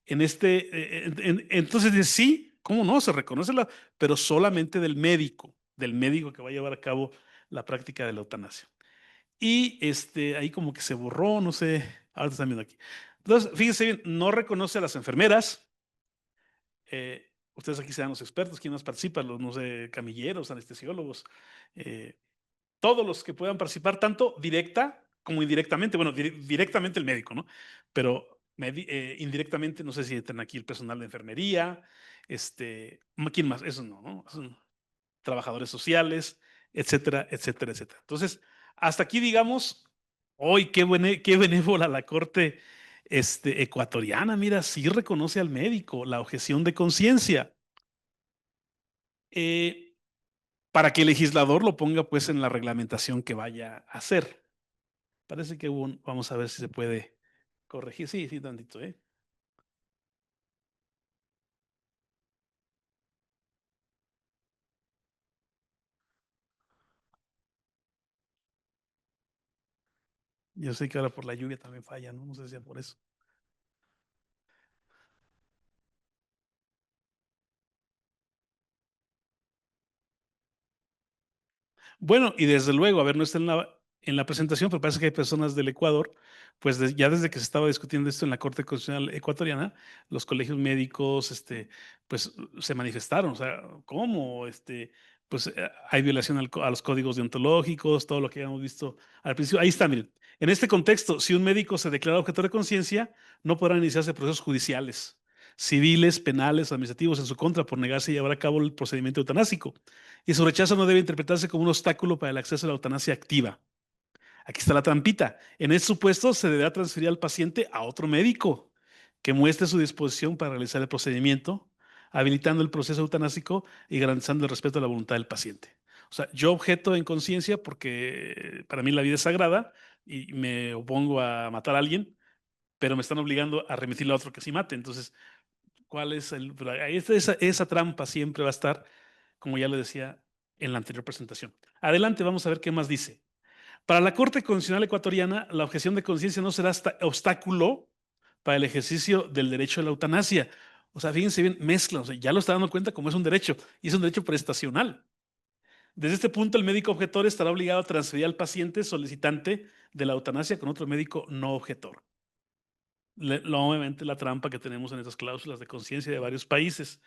entonces de sí, ¿cómo no? Se reconoce pero solamente del médico que va a llevar a cabo la práctica de la eutanasia. Y ahí como que se borró, no sé, ahora están viendo aquí. Entonces, fíjense bien, no reconoce a las enfermeras. Ustedes aquí serán los expertos, ¿quién más participa? Los, no sé, camilleros, anestesiólogos, todos los que puedan participar, tanto directa como indirectamente. Bueno, directamente el médico, ¿no? Pero indirectamente, no sé si están aquí el personal de enfermería, ¿quién más? Eso no, ¿no? Son trabajadores sociales, etcétera, etcétera, etcétera. Entonces, hasta aquí, digamos, hoy qué benévola la Corte ecuatoriana, mira, sí reconoce al médico la objeción de conciencia. Para que el legislador lo ponga pues en la reglamentación que vaya a hacer. Parece que vamos a ver si se puede corregir. Sí, tantito, ¿eh? Yo sé que ahora por la lluvia también falla, ¿no? No sé si sea por eso. Bueno, y desde luego, a ver, no está en la presentación, pero parece que hay personas del Ecuador, pues ya desde que se estaba discutiendo esto en la Corte Constitucional ecuatoriana, los colegios médicos, pues se manifestaron, o sea, ¿cómo? Pues hay violación a los códigos deontológicos, todo lo que habíamos visto al principio. Ahí está, miren. En este contexto, si un médico se declara objetor de conciencia, no podrán iniciarse procesos judiciales, civiles, penales, administrativos en su contra por negarse a llevar a cabo el procedimiento eutanásico. Y su rechazo no debe interpretarse como un obstáculo para el acceso a la eutanasia activa. Aquí está la trampita. En este supuesto, se deberá transferir al paciente a otro médico que muestre su disposición para realizar el procedimiento, habilitando el proceso eutanásico y garantizando el respeto a la voluntad del paciente. O sea, yo objeto en conciencia porque para mí la vida es sagrada y me opongo a matar a alguien, pero me están obligando a remitirlo a otro que sí mate. Entonces, ¿cuál es esa trampa siempre va a estar, como ya le decía en la anterior presentación? Adelante, vamos a ver qué más dice. Para la Corte Constitucional ecuatoriana, la objeción de conciencia no será obstáculo para el ejercicio del derecho a la eutanasia. O sea, fíjense bien, mezcla, o sea, ya lo está dando cuenta como es un derecho, y es un derecho prestacional. Desde este punto, el médico objetor estará obligado a transferir al paciente solicitante de la eutanasia con otro médico no objetor. Obviamente la trampa que tenemos en estas cláusulas de conciencia de varios países.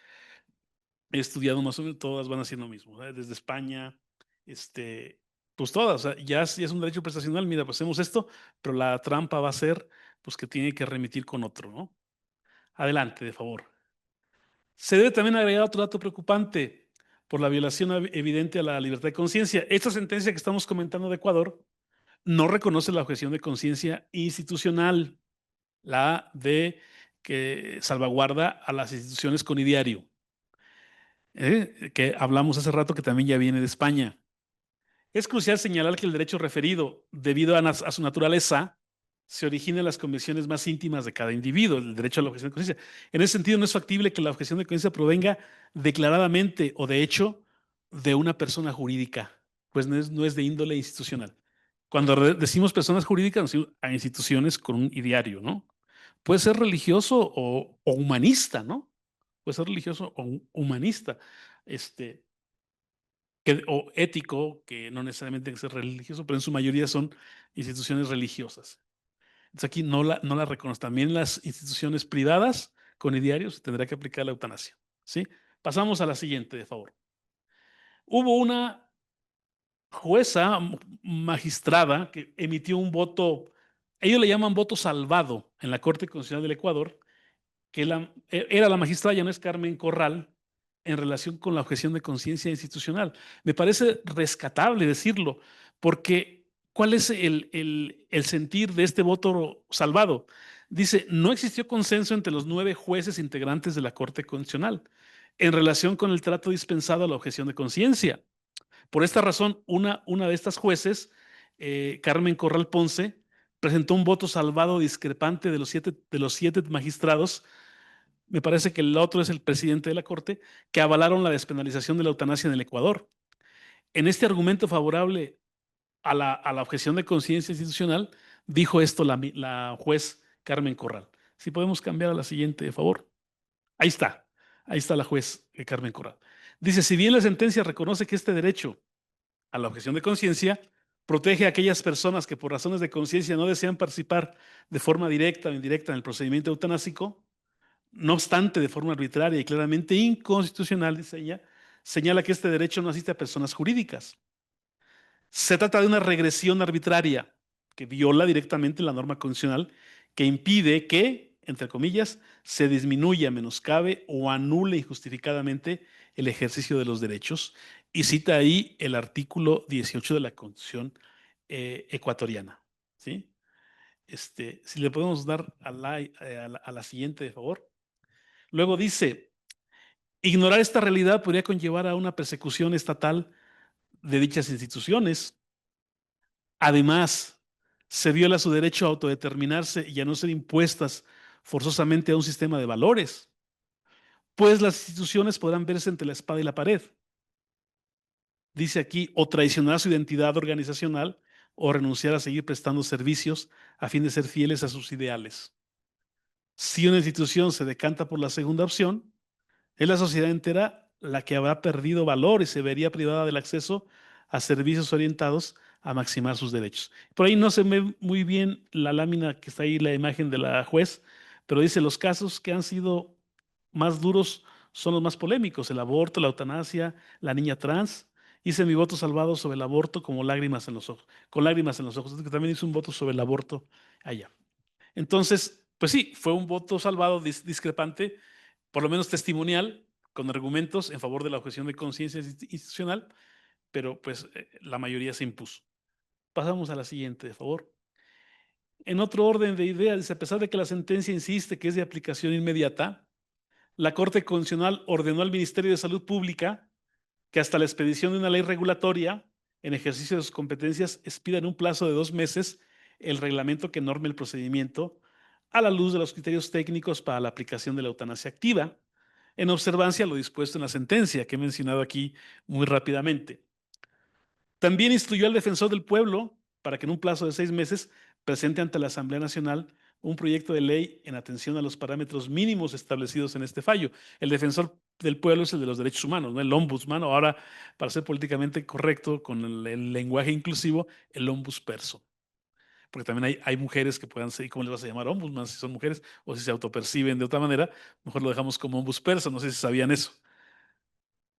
He estudiado más o menos, todas van haciendo lo mismo, ¿eh? Desde España, pues todas, o sea, ya es un derecho prestacional, mira, pues hacemos esto, pero la trampa va a ser, pues que tiene que remitir con otro, ¿no? Adelante, de favor. Se debe también agregar otro dato preocupante por la violación evidente a la libertad de conciencia. Esta sentencia que estamos comentando de Ecuador no reconoce la objeción de conciencia institucional, la de que salvaguarda a las instituciones con ideario. Que hablamos hace rato que también ya viene de España. Es crucial señalar que el derecho referido, debido a su naturaleza, se origina en las convicciones más íntimas de cada individuo, el derecho a la objeción de conciencia. En ese sentido, no es factible que la objeción de conciencia provenga declaradamente o de hecho de una persona jurídica, pues no es de índole institucional. Cuando decimos personas jurídicas, nos referimos a instituciones con un ideario, ¿no? Puede ser religioso o humanista, ¿no? puede ser religioso o humanista, o ético, que no necesariamente tiene que ser religioso, pero en su mayoría son instituciones religiosas. Entonces aquí no la reconoce. También las instituciones privadas con idearios tendrá que aplicar la eutanasia, ¿sí? Pasamos a la siguiente, de favor. Hubo una jueza magistrada que emitió un voto, ellos le llaman voto salvado en la Corte Constitucional del Ecuador, que era la magistrada, ya no es Carmen Corral, en relación con la objeción de conciencia institucional. Me parece rescatable decirlo, porque ¿cuál es el sentir de este voto salvado? Dice, no existió consenso entre los 9 jueces integrantes de la Corte Constitucional en relación con el trato dispensado a la objeción de conciencia. Por esta razón, una de estas jueces, Carmen Corral Ponce, presentó un voto salvado discrepante de los siete magistrados. Me parece que el otro es el presidente de la Corte, que avalaron la despenalización de la eutanasia en el Ecuador. En este argumento favorable a la objeción de conciencia institucional, dijo esto la juez Carmen Corral. Si podemos cambiar a la siguiente, de favor. Ahí está la juez Carmen Corral. Dice, si bien la sentencia reconoce que este derecho a la objeción de conciencia protege a aquellas personas que por razones de conciencia no desean participar de forma directa o indirecta en el procedimiento eutanásico, no obstante, de forma arbitraria y claramente inconstitucional, dice ella, señala que este derecho no asiste a personas jurídicas. Se trata de una regresión arbitraria que viola directamente la norma constitucional que impide que, entre comillas, se disminuya, menoscabe o anule injustificadamente el ejercicio de los derechos. Y cita ahí el artículo 18 de la Constitución ecuatoriana. ¿Sí? Si le podemos dar a la siguiente, de favor. Luego dice, ignorar esta realidad podría conllevar a una persecución estatal de dichas instituciones. Además, se viola su derecho a autodeterminarse y a no ser impuestas forzosamente a un sistema de valores, pues las instituciones podrán verse entre la espada y la pared. Dice aquí, o traicionar su identidad organizacional o renunciar a seguir prestando servicios a fin de ser fieles a sus ideales. Si una institución se decanta por la segunda opción, es la sociedad entera la que habrá perdido valor y se vería privada del acceso a servicios orientados a maximizar sus derechos. Por ahí no se ve muy bien la lámina que está ahí, la imagen de la juez, pero dice, los casos que han sido más duros son los más polémicos, el aborto, la eutanasia, la niña trans. Hice mi voto salvado sobre el aborto como lágrimas en los ojos, con lágrimas en los ojos. Que también hice un voto sobre el aborto allá. Entonces, pues sí, fue un voto salvado discrepante, por lo menos testimonial, con argumentos en favor de la objeción de conciencia institucional, pero pues la mayoría se impuso. Pasamos a la siguiente, de favor. En otro orden de ideas, dice, a pesar de que la sentencia insiste que es de aplicación inmediata, la Corte Constitucional ordenó al Ministerio de Salud Pública que hasta la expedición de una ley regulatoria en ejercicio de sus competencias expida en un plazo de 2 meses el reglamento que norme el procedimiento a la luz de los criterios técnicos para la aplicación de la eutanasia activa, en observancia a lo dispuesto en la sentencia que he mencionado aquí muy rápidamente. También instruyó al defensor del pueblo para que en un plazo de 6 meses presente ante la Asamblea Nacional un proyecto de ley en atención a los parámetros mínimos establecidos en este fallo. El defensor del pueblo es el de los derechos humanos, ¿no? El ombudsman, o ahora, para ser políticamente correcto con el lenguaje inclusivo, el ombudsperson. Porque también hay mujeres que puedan ser, ¿cómo les vas a llamar ombudsman si son mujeres? O si se autoperciben de otra manera, mejor lo dejamos como ombudsperson, no sé si sabían eso.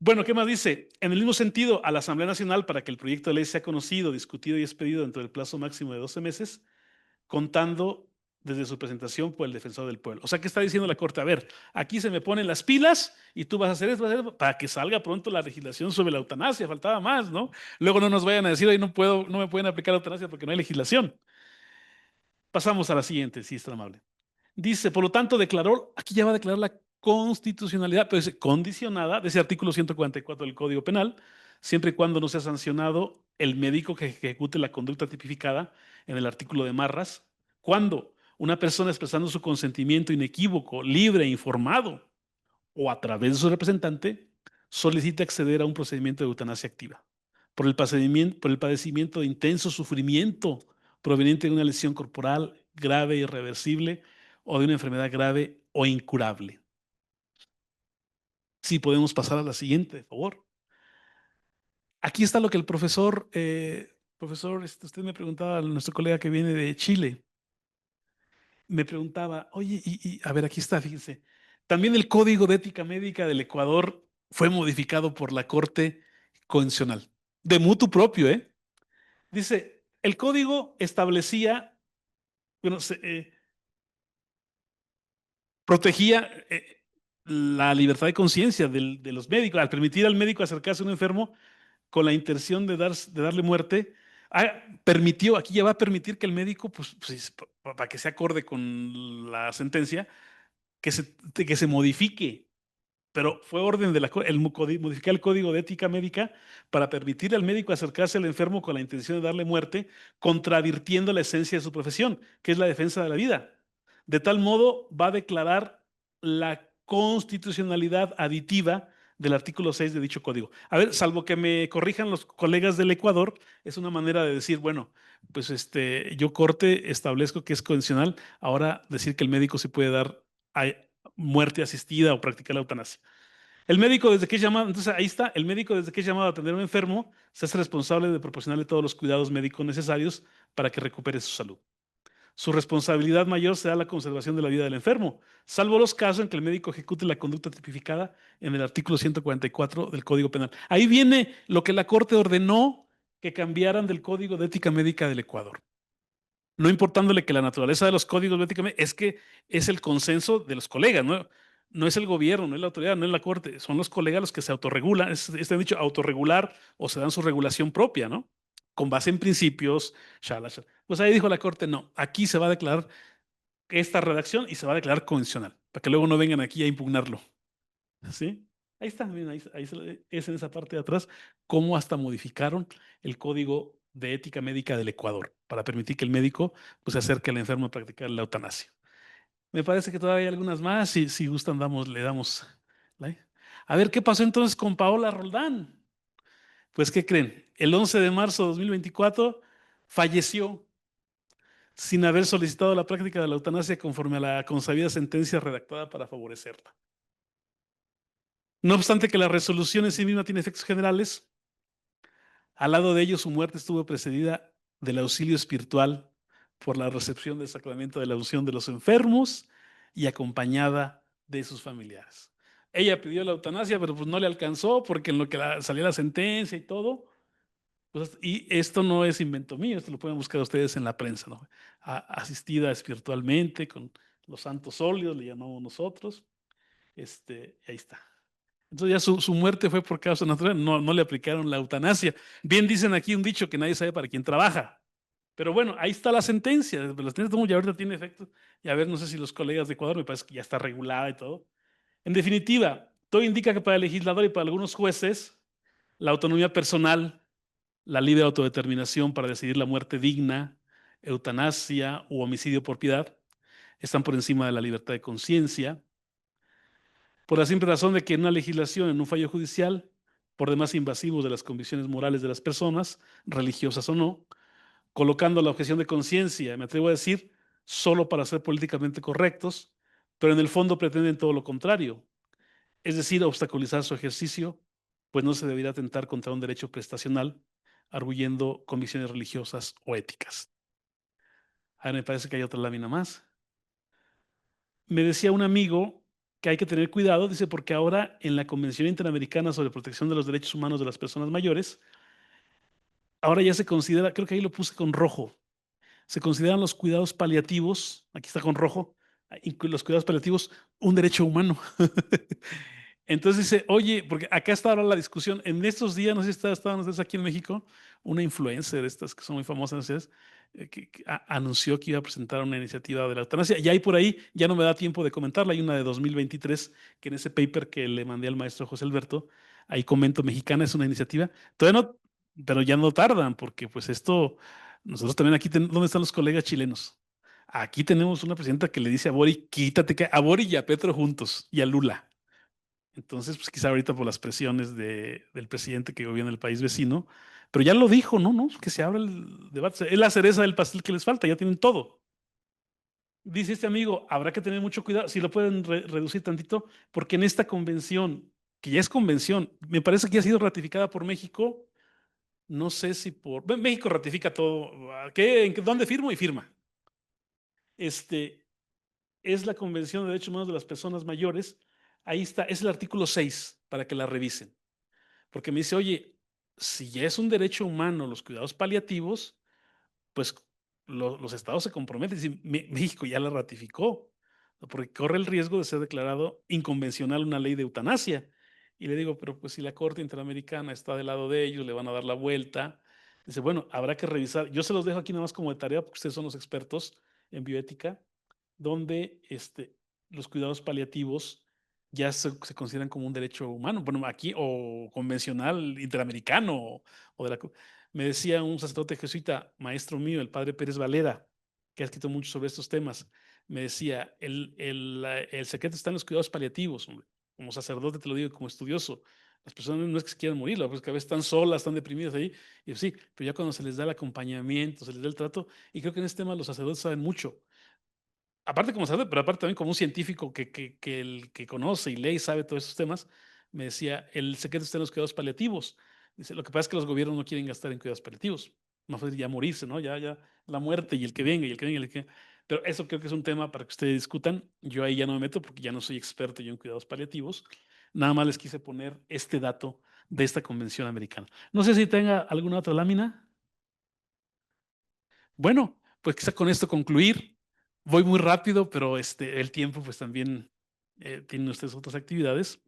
Bueno, ¿qué más dice? En el mismo sentido, a la Asamblea Nacional, para que el proyecto de ley sea conocido, discutido y expedido dentro del plazo máximo de 12 meses, contando desde su presentación por el defensor del pueblo. O sea, ¿qué está diciendo la Corte? A ver, aquí se me ponen las pilas y tú vas a hacer esto para que salga pronto la legislación sobre la eutanasia. Faltaba más, ¿no? Luego no nos vayan a decir, hoy no me pueden aplicar la eutanasia porque no hay legislación. Pasamos a la siguiente, si es tan amable. Dice, por lo tanto, declaró, aquí ya va a declarar la constitucionalidad, pero es condicionada de ese artículo 144 del Código Penal, siempre y cuando no sea sancionado el médico que ejecute la conducta tipificada en el artículo de Marras, cuando una persona expresando su consentimiento inequívoco, libre e informado, o a través de su representante, solicite acceder a un procedimiento de eutanasia activa, por el padecimiento de intenso sufrimiento proveniente de una lesión corporal grave e irreversible o de una enfermedad grave o incurable. Sí, podemos pasar a la siguiente, por favor. Aquí está lo que el profesor, usted me preguntaba, nuestro colega que viene de Chile, me preguntaba, oye, a ver, aquí está, fíjense, también el Código de Ética Médica del Ecuador fue modificado por la Corte Constitucional, de mutuo propio, ¿eh? Dice, el código establecía, bueno, protegía la libertad de conciencia de los médicos, al permitir al médico acercarse a un enfermo con la intención de darle muerte, permitió, aquí ya va a permitir que el médico, pues, para que se acorde con la sentencia, que se modifique, pero fue orden de modificar el Código de Ética Médica para permitir al médico acercarse al enfermo con la intención de darle muerte, contravirtiendo la esencia de su profesión, que es la defensa de la vida. De tal modo, va a declarar la constitucionalidad aditiva del artículo 6 de dicho código. A ver, salvo que me corrijan los colegas del Ecuador, es una manera de decir, bueno, pues yo corte, establezco que es condicional, ahora decir que el médico se puede dar muerte asistida o practicar la eutanasia. El médico desde que es llamado, entonces ahí está, el médico desde que es llamado a atender a un enfermo se hace responsable de proporcionarle todos los cuidados médicos necesarios para que recupere su salud. Su responsabilidad mayor será la conservación de la vida del enfermo, salvo los casos en que el médico ejecute la conducta tipificada en el artículo 144 del Código Penal. Ahí viene lo que la Corte ordenó que cambiaran del Código de Ética Médica del Ecuador. No importándole que la naturaleza de los códigos de ética es que es el consenso de los colegas, ¿no? No es el gobierno, no es la autoridad, no es la corte, son los colegas los que se autorregulan, han dicho autorregular o se dan su regulación propia, ¿no? Con base en principios, Pues ahí dijo la corte, no, aquí se va a declarar esta redacción y se va a declarar condicional, para que luego no vengan aquí a impugnarlo. ¿Sí? Ahí está, miren, ahí es en esa parte de atrás, cómo hasta modificaron el Código de Ética Médica del Ecuador para permitir que el médico pues, se acerque al enfermo a practicar la eutanasia. Me parece que todavía hay algunas más, si gustan le damos like. A ver, ¿qué pasó entonces con Paola Roldán? Pues, ¿qué creen? El 11 de marzo de 2024 falleció sin haber solicitado la práctica de la eutanasia conforme a la consabida sentencia redactada para favorecerla. No obstante que la resolución en sí misma tiene efectos generales, al lado de ello su muerte estuvo precedida del auxilio espiritual por la recepción del sacramento de la unción de los enfermos y acompañada de sus familiares. Ella pidió la eutanasia, pero pues no le alcanzó porque en lo que salió la sentencia y todo. Pues, y esto no es invento mío, esto lo pueden buscar ustedes en la prensa, ¿no? Asistida espiritualmente con los santos óleos, le llamamos nosotros. Ahí está. Entonces ya su muerte fue por causa natural, no le aplicaron la eutanasia. Bien dicen aquí un dicho que nadie sabe para quién trabaja. Pero bueno, ahí está la sentencia. La sentencia ya ahorita tiene efecto. Y a ver, no sé si los colegas de Ecuador, me parece que ya está regulada y todo. En definitiva, todo indica que para el legislador y para algunos jueces, la autonomía personal, la libre autodeterminación para decidir la muerte digna, eutanasia u homicidio por piedad, están por encima de la libertad de conciencia, por la simple razón de que en una legislación, en un fallo judicial, por demás invasivos de las convicciones morales de las personas, religiosas o no, colocando la objeción de conciencia, me atrevo a decir, solo para ser políticamente correctos, pero en el fondo pretenden todo lo contrario, es decir, obstaculizar su ejercicio, pues no se debería atentar contra un derecho prestacional, arguyendo convicciones religiosas o éticas. Ahora me parece que hay otra lámina más. Me decía un amigo que hay que tener cuidado, dice, porque ahora en la Convención Interamericana sobre Protección de los Derechos Humanos de las Personas Mayores, ahora ya se considera, creo que ahí lo puse con rojo, se consideran los cuidados paliativos, aquí está con rojo, los cuidados paliativos, un derecho humano. Entonces dice, oye, porque acá está ahora la discusión, en estos días, no sé si estaban ustedes aquí en México, una influencer de estas que son muy famosas, ustedes, que anunció que iba a presentar una iniciativa de la eutanasia. Y hay por ahí, ya no me da tiempo de comentarla, hay una de 2023, que en ese paper que le mandé al maestro José Alberto, ahí comento, mexicana es una iniciativa, todavía no, pero ya no tardan, porque pues esto, nosotros también aquí, ¿dónde están los colegas chilenos? Aquí tenemos una presidenta que le dice a Boric, quítate, a Boric y a Petro juntos, y a Lula. Entonces, pues quizá ahorita por las presiones del presidente que gobierna el país vecino, pero ya lo dijo, ¿no? Que se abra el debate. Es la cereza del pastel que les falta, ya tienen todo. Dice este amigo, habrá que tener mucho cuidado, si lo pueden reducir tantito, porque en esta convención que ya es convención. Me parece que ya ha sido ratificada por México. No sé si México ratifica todo. ¿Dónde firmo? Y firma. Es la Convención de Derechos Humanos de las Personas Mayores. Ahí está, es el artículo 6 para que la revisen. Porque me dice, oye, si ya es un derecho humano los cuidados paliativos, pues los estados se comprometen. Si México ya la ratificó, porque corre el riesgo de ser declarado inconvencional una ley de eutanasia. Y le digo, pero pues si la Corte Interamericana está del lado de ellos, le van a dar la vuelta. Dice, bueno, habrá que revisar. Yo se los dejo aquí nada más como de tarea, porque ustedes son los expertos en bioética, donde los cuidados paliativos ya se consideran como un derecho humano, bueno, aquí, o convencional, interamericano, o de la... Me decía un sacerdote jesuita, maestro mío, el padre Pérez Valera, que ha escrito mucho sobre estos temas, me decía, el secreto está en los cuidados paliativos, hombre. Como sacerdote te lo digo, como estudioso. Las personas no es que se quieran morir, pues que a veces están solas, están deprimidas ahí, y sí, pero ya cuando se les da el acompañamiento, se les da el trato, y creo que en este tema los sacerdotes saben mucho. Aparte como sacerdote, pero aparte también como un científico que conoce y lee y sabe todos esos temas, me decía, el secreto está en los cuidados paliativos. Dice, lo que pasa es que los gobiernos no quieren gastar en cuidados paliativos. Más fácil ya morirse, ¿no? Ya la muerte y el que venga y el que venga y el que... Pero eso creo que es un tema para que ustedes discutan. Yo ahí ya no me meto porque ya no soy experto yo en cuidados paliativos. Nada más les quise poner este dato de esta convención americana. No sé si tenga alguna otra lámina. Bueno, pues quizá con esto concluir. Voy muy rápido, pero el tiempo pues también tienen ustedes otras actividades.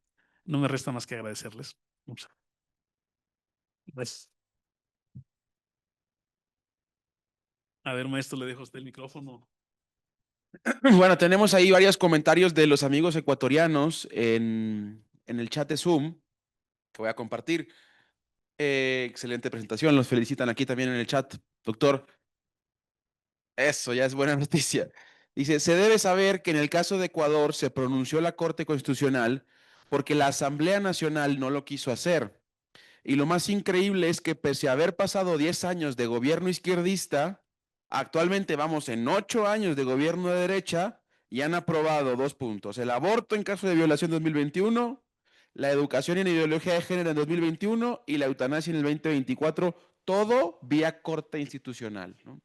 No me resta más que agradecerles. Muchas gracias. A ver, maestro, le dejo a usted el micrófono. Bueno, tenemos ahí varios comentarios de los amigos ecuatorianos en el chat de Zoom que voy a compartir. Excelente presentación, los felicitan aquí también en el chat, doctor. Eso ya es buena noticia. Dice, se debe saber que en el caso de Ecuador se pronunció la Corte Constitucional porque la Asamblea Nacional no lo quiso hacer. Y lo más increíble es que pese a haber pasado 10 años de gobierno izquierdista, actualmente vamos en 8 años de gobierno de derecha y han aprobado 2 puntos. El aborto en caso de violación en 2021, la educación en ideología de género en 2021 y la eutanasia en el 2024, todo vía Corte Institucional, ¿no?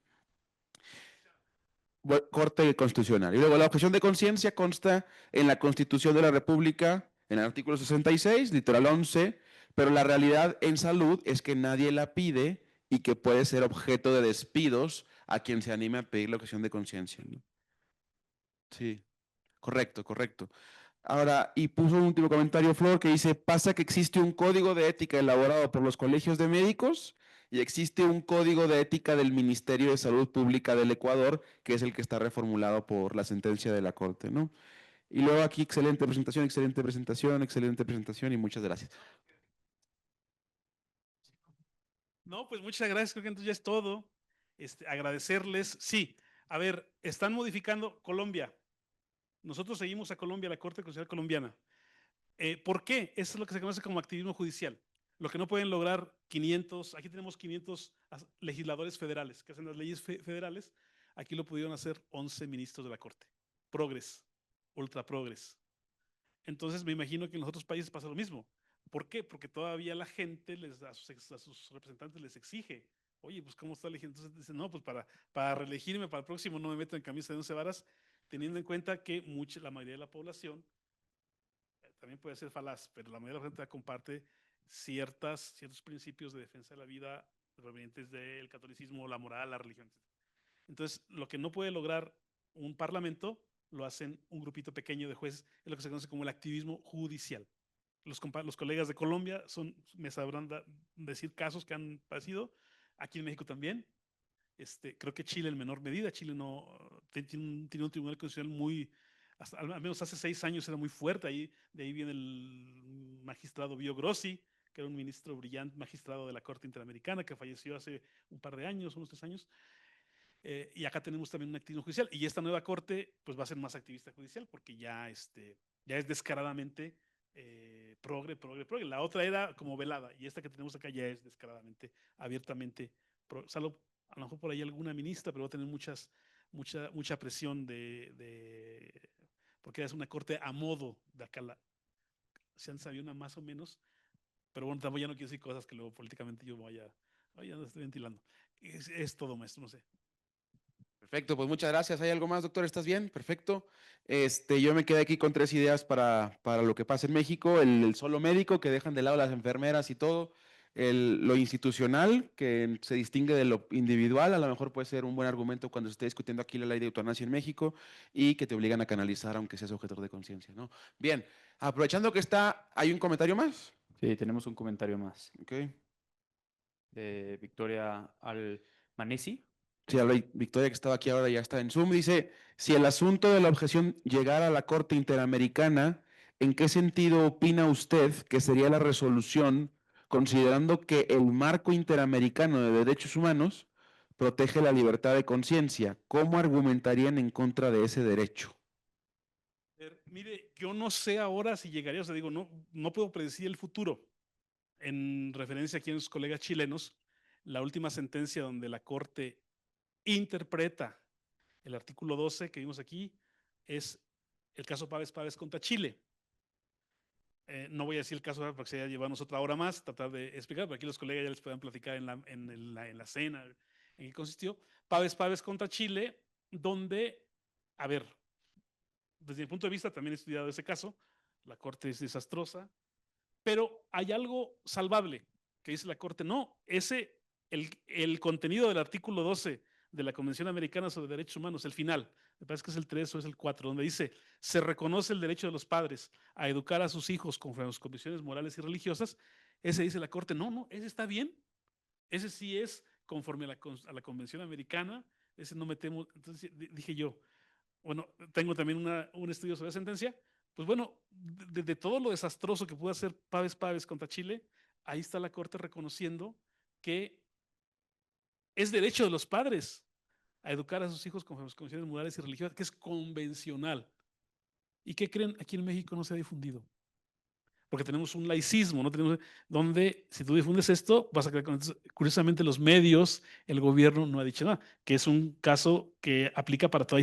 Corte Constitucional. Y luego la objeción de conciencia consta en la Constitución de la República, en el artículo 66, literal 11, pero la realidad en salud es que nadie la pide y que puede ser objeto de despidos a quien se anime a pedir la objeción de conciencia, ¿no? Sí, correcto, correcto. Ahora, y puso un último comentario, Flor, que dice, pasa que existe un código de ética elaborado por los colegios de médicos y existe un código de ética del Ministerio de Salud Pública del Ecuador, que es el que está reformulado por la sentencia de la Corte, ¿no? Y luego aquí, excelente presentación, excelente presentación, excelente presentación y muchas gracias. No, pues muchas gracias, creo que entonces ya es todo. Agradecerles. Sí, a ver, están modificando Colombia. Nosotros seguimos a Colombia, la Corte Constitucional colombiana. ¿Por qué? Eso es lo que se conoce como activismo judicial. Lo que no pueden lograr 500, aquí tenemos 500 legisladores federales que hacen las leyes federales, aquí lo pudieron hacer 11 ministros de la Corte. Progres, ultra progres. Entonces me imagino que en los otros países pasa lo mismo. ¿Por qué? Porque todavía la gente a sus representantes les exige, oye, pues ¿cómo está eligiendo? Entonces dicen, no, pues para reelegirme para el próximo no me meto en camisa de 11 varas, teniendo en cuenta que la mayoría de la población también puede ser falaz, pero la mayoría de la gente comparte ciertos principios de defensa de la vida provenientes del catolicismo, la moral, la religión. Entonces, lo que no puede lograr un parlamento, lo hacen un grupito pequeño de jueces, es lo que se conoce como el activismo judicial. Los colegas de Colombia me sabrán decir casos que han pasado, aquí en México también. Creo que Chile en menor medida, Chile no tiene un tribunal constitucional muy, al menos hace 6 años era muy fuerte, de ahí viene el magistrado Bio Grossi, que era un ministro brillante, magistrado de la Corte Interamericana, que falleció hace un par de años, unos 3 años. Y acá tenemos también un activismo judicial, y esta nueva corte pues va a ser más activista judicial, porque ya es descaradamente progre. La otra era como velada, y esta que tenemos acá ya es descaradamente, abiertamente, salvo a lo mejor por ahí alguna ministra, pero va a tener mucha presión porque es una corte a modo de acá. si antes había una más o menos, pero bueno, tampoco ya no quiero decir cosas que luego políticamente yo vaya, ya no estoy ventilando. Es todo, maestro, no sé. Perfecto, pues muchas gracias. ¿Hay algo más, doctor? ¿Estás bien? Perfecto. Yo me quedé aquí con 3 ideas para lo que pasa en México. El solo médico, que dejan de lado las enfermeras y todo. Lo institucional, que se distingue de lo individual, a lo mejor puede ser un buen argumento cuando se esté discutiendo aquí la ley de eutanasia en México, y que te obligan a canalizar aunque seas objetor de conciencia, ¿no? Bien, aprovechando que ¿hay un comentario más? Sí, tenemos un comentario más Ok. de Victoria Almanesi. Sí, Victoria, que estaba aquí ahora, ya está en Zoom, dice, si el asunto de la objeción llegara a la Corte Interamericana, ¿en qué sentido opina usted que sería la resolución, considerando que el marco interamericano de derechos humanos protege la libertad de conciencia? ¿Cómo argumentarían en contra de ese derecho? Mire, yo no sé ahora si llegaría, o sea, digo, no puedo predecir el futuro. En referencia aquí a los colegas chilenos, la última sentencia donde la Corte interpreta el artículo 12 que vimos aquí es el caso Páez contra Chile. No voy a decir el caso porque sería llevarnos otra hora más, tratar de explicar, pero aquí los colegas ya les pueden platicar en la cena en qué consistió. Páez contra Chile, donde, a ver, desde mi punto de vista también he estudiado ese caso, la Corte es desastrosa, pero hay algo salvable que dice la Corte, no, el contenido del artículo 12 de la Convención Americana sobre Derechos Humanos, el final, me parece que es el 3 o es el 4, donde dice, se reconoce el derecho de los padres a educar a sus hijos conforme a sus convicciones morales y religiosas. Ese dice la Corte, no, ese está bien, ese sí es conforme a la Convención Americana, ese no metemos. Entonces dije yo, bueno, tengo también un estudio sobre la sentencia, pues bueno, de todo lo desastroso que pudo hacer Páez contra Chile, ahí está la Corte reconociendo que es derecho de los padres a educar a sus hijos con sus convicciones morales y religiosas, que es convencional. ¿Y qué creen? Aquí en México no se ha difundido. Porque tenemos un laicismo, ¿no? Donde si tú difundes esto, vas a creer con esto. Curiosamente, los medios, el gobierno no ha dicho nada, que es un caso que aplica para toda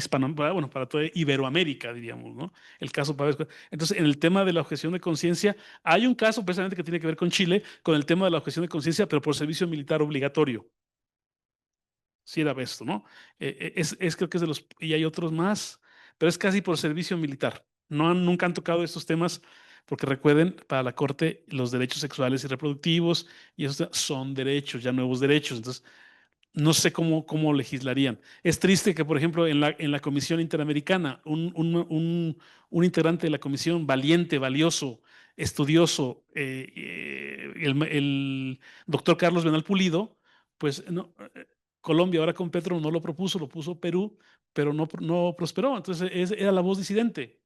para toda Iberoamérica, diríamos, ¿no? El caso para. Entonces, en el tema de la objeción de conciencia, hay un caso precisamente que tiene que ver con Chile, con el tema de la objeción de conciencia, pero por servicio militar obligatorio. Sí era esto, ¿no? Creo que es de los, y hay otros más, pero es casi por servicio militar. Nunca han tocado estos temas, porque recuerden, para la Corte, los derechos sexuales y reproductivos, y esos son derechos, ya nuevos derechos. Entonces, no sé cómo legislarían. Es triste que, por ejemplo, en la Comisión Interamericana, un integrante de la comisión, valiente, valioso, estudioso, el doctor Carlos Benal Pulido, pues no, Colombia ahora con Petro no lo propuso, lo puso Perú, pero no prosperó. Entonces era la voz disidente,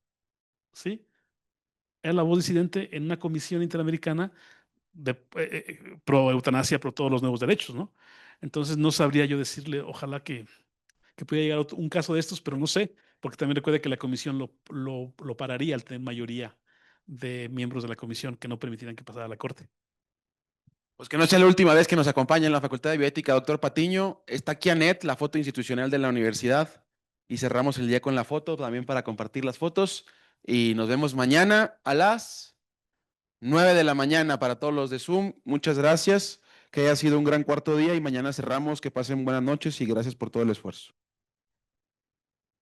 ¿sí? Era la voz disidente en una comisión interamericana pro eutanasia, pro todos los nuevos derechos, ¿no? Entonces no sabría yo decirle, ojalá que pudiera llegar un caso de estos, pero no sé, porque también recuerde que la comisión lo pararía al tener mayoría de miembros de la comisión que no permitirían que pasara a la Corte. Pues que no sea la última vez que nos acompaña en la Facultad de Bioética, doctor Patiño. Está aquí Anet, la foto institucional de la universidad, y cerramos el día con la foto también para compartir las fotos, y nos vemos mañana a las 9 de la mañana para todos los de Zoom. Muchas gracias, que haya sido un gran cuarto día, y mañana cerramos. Que pasen buenas noches y gracias por todo el esfuerzo.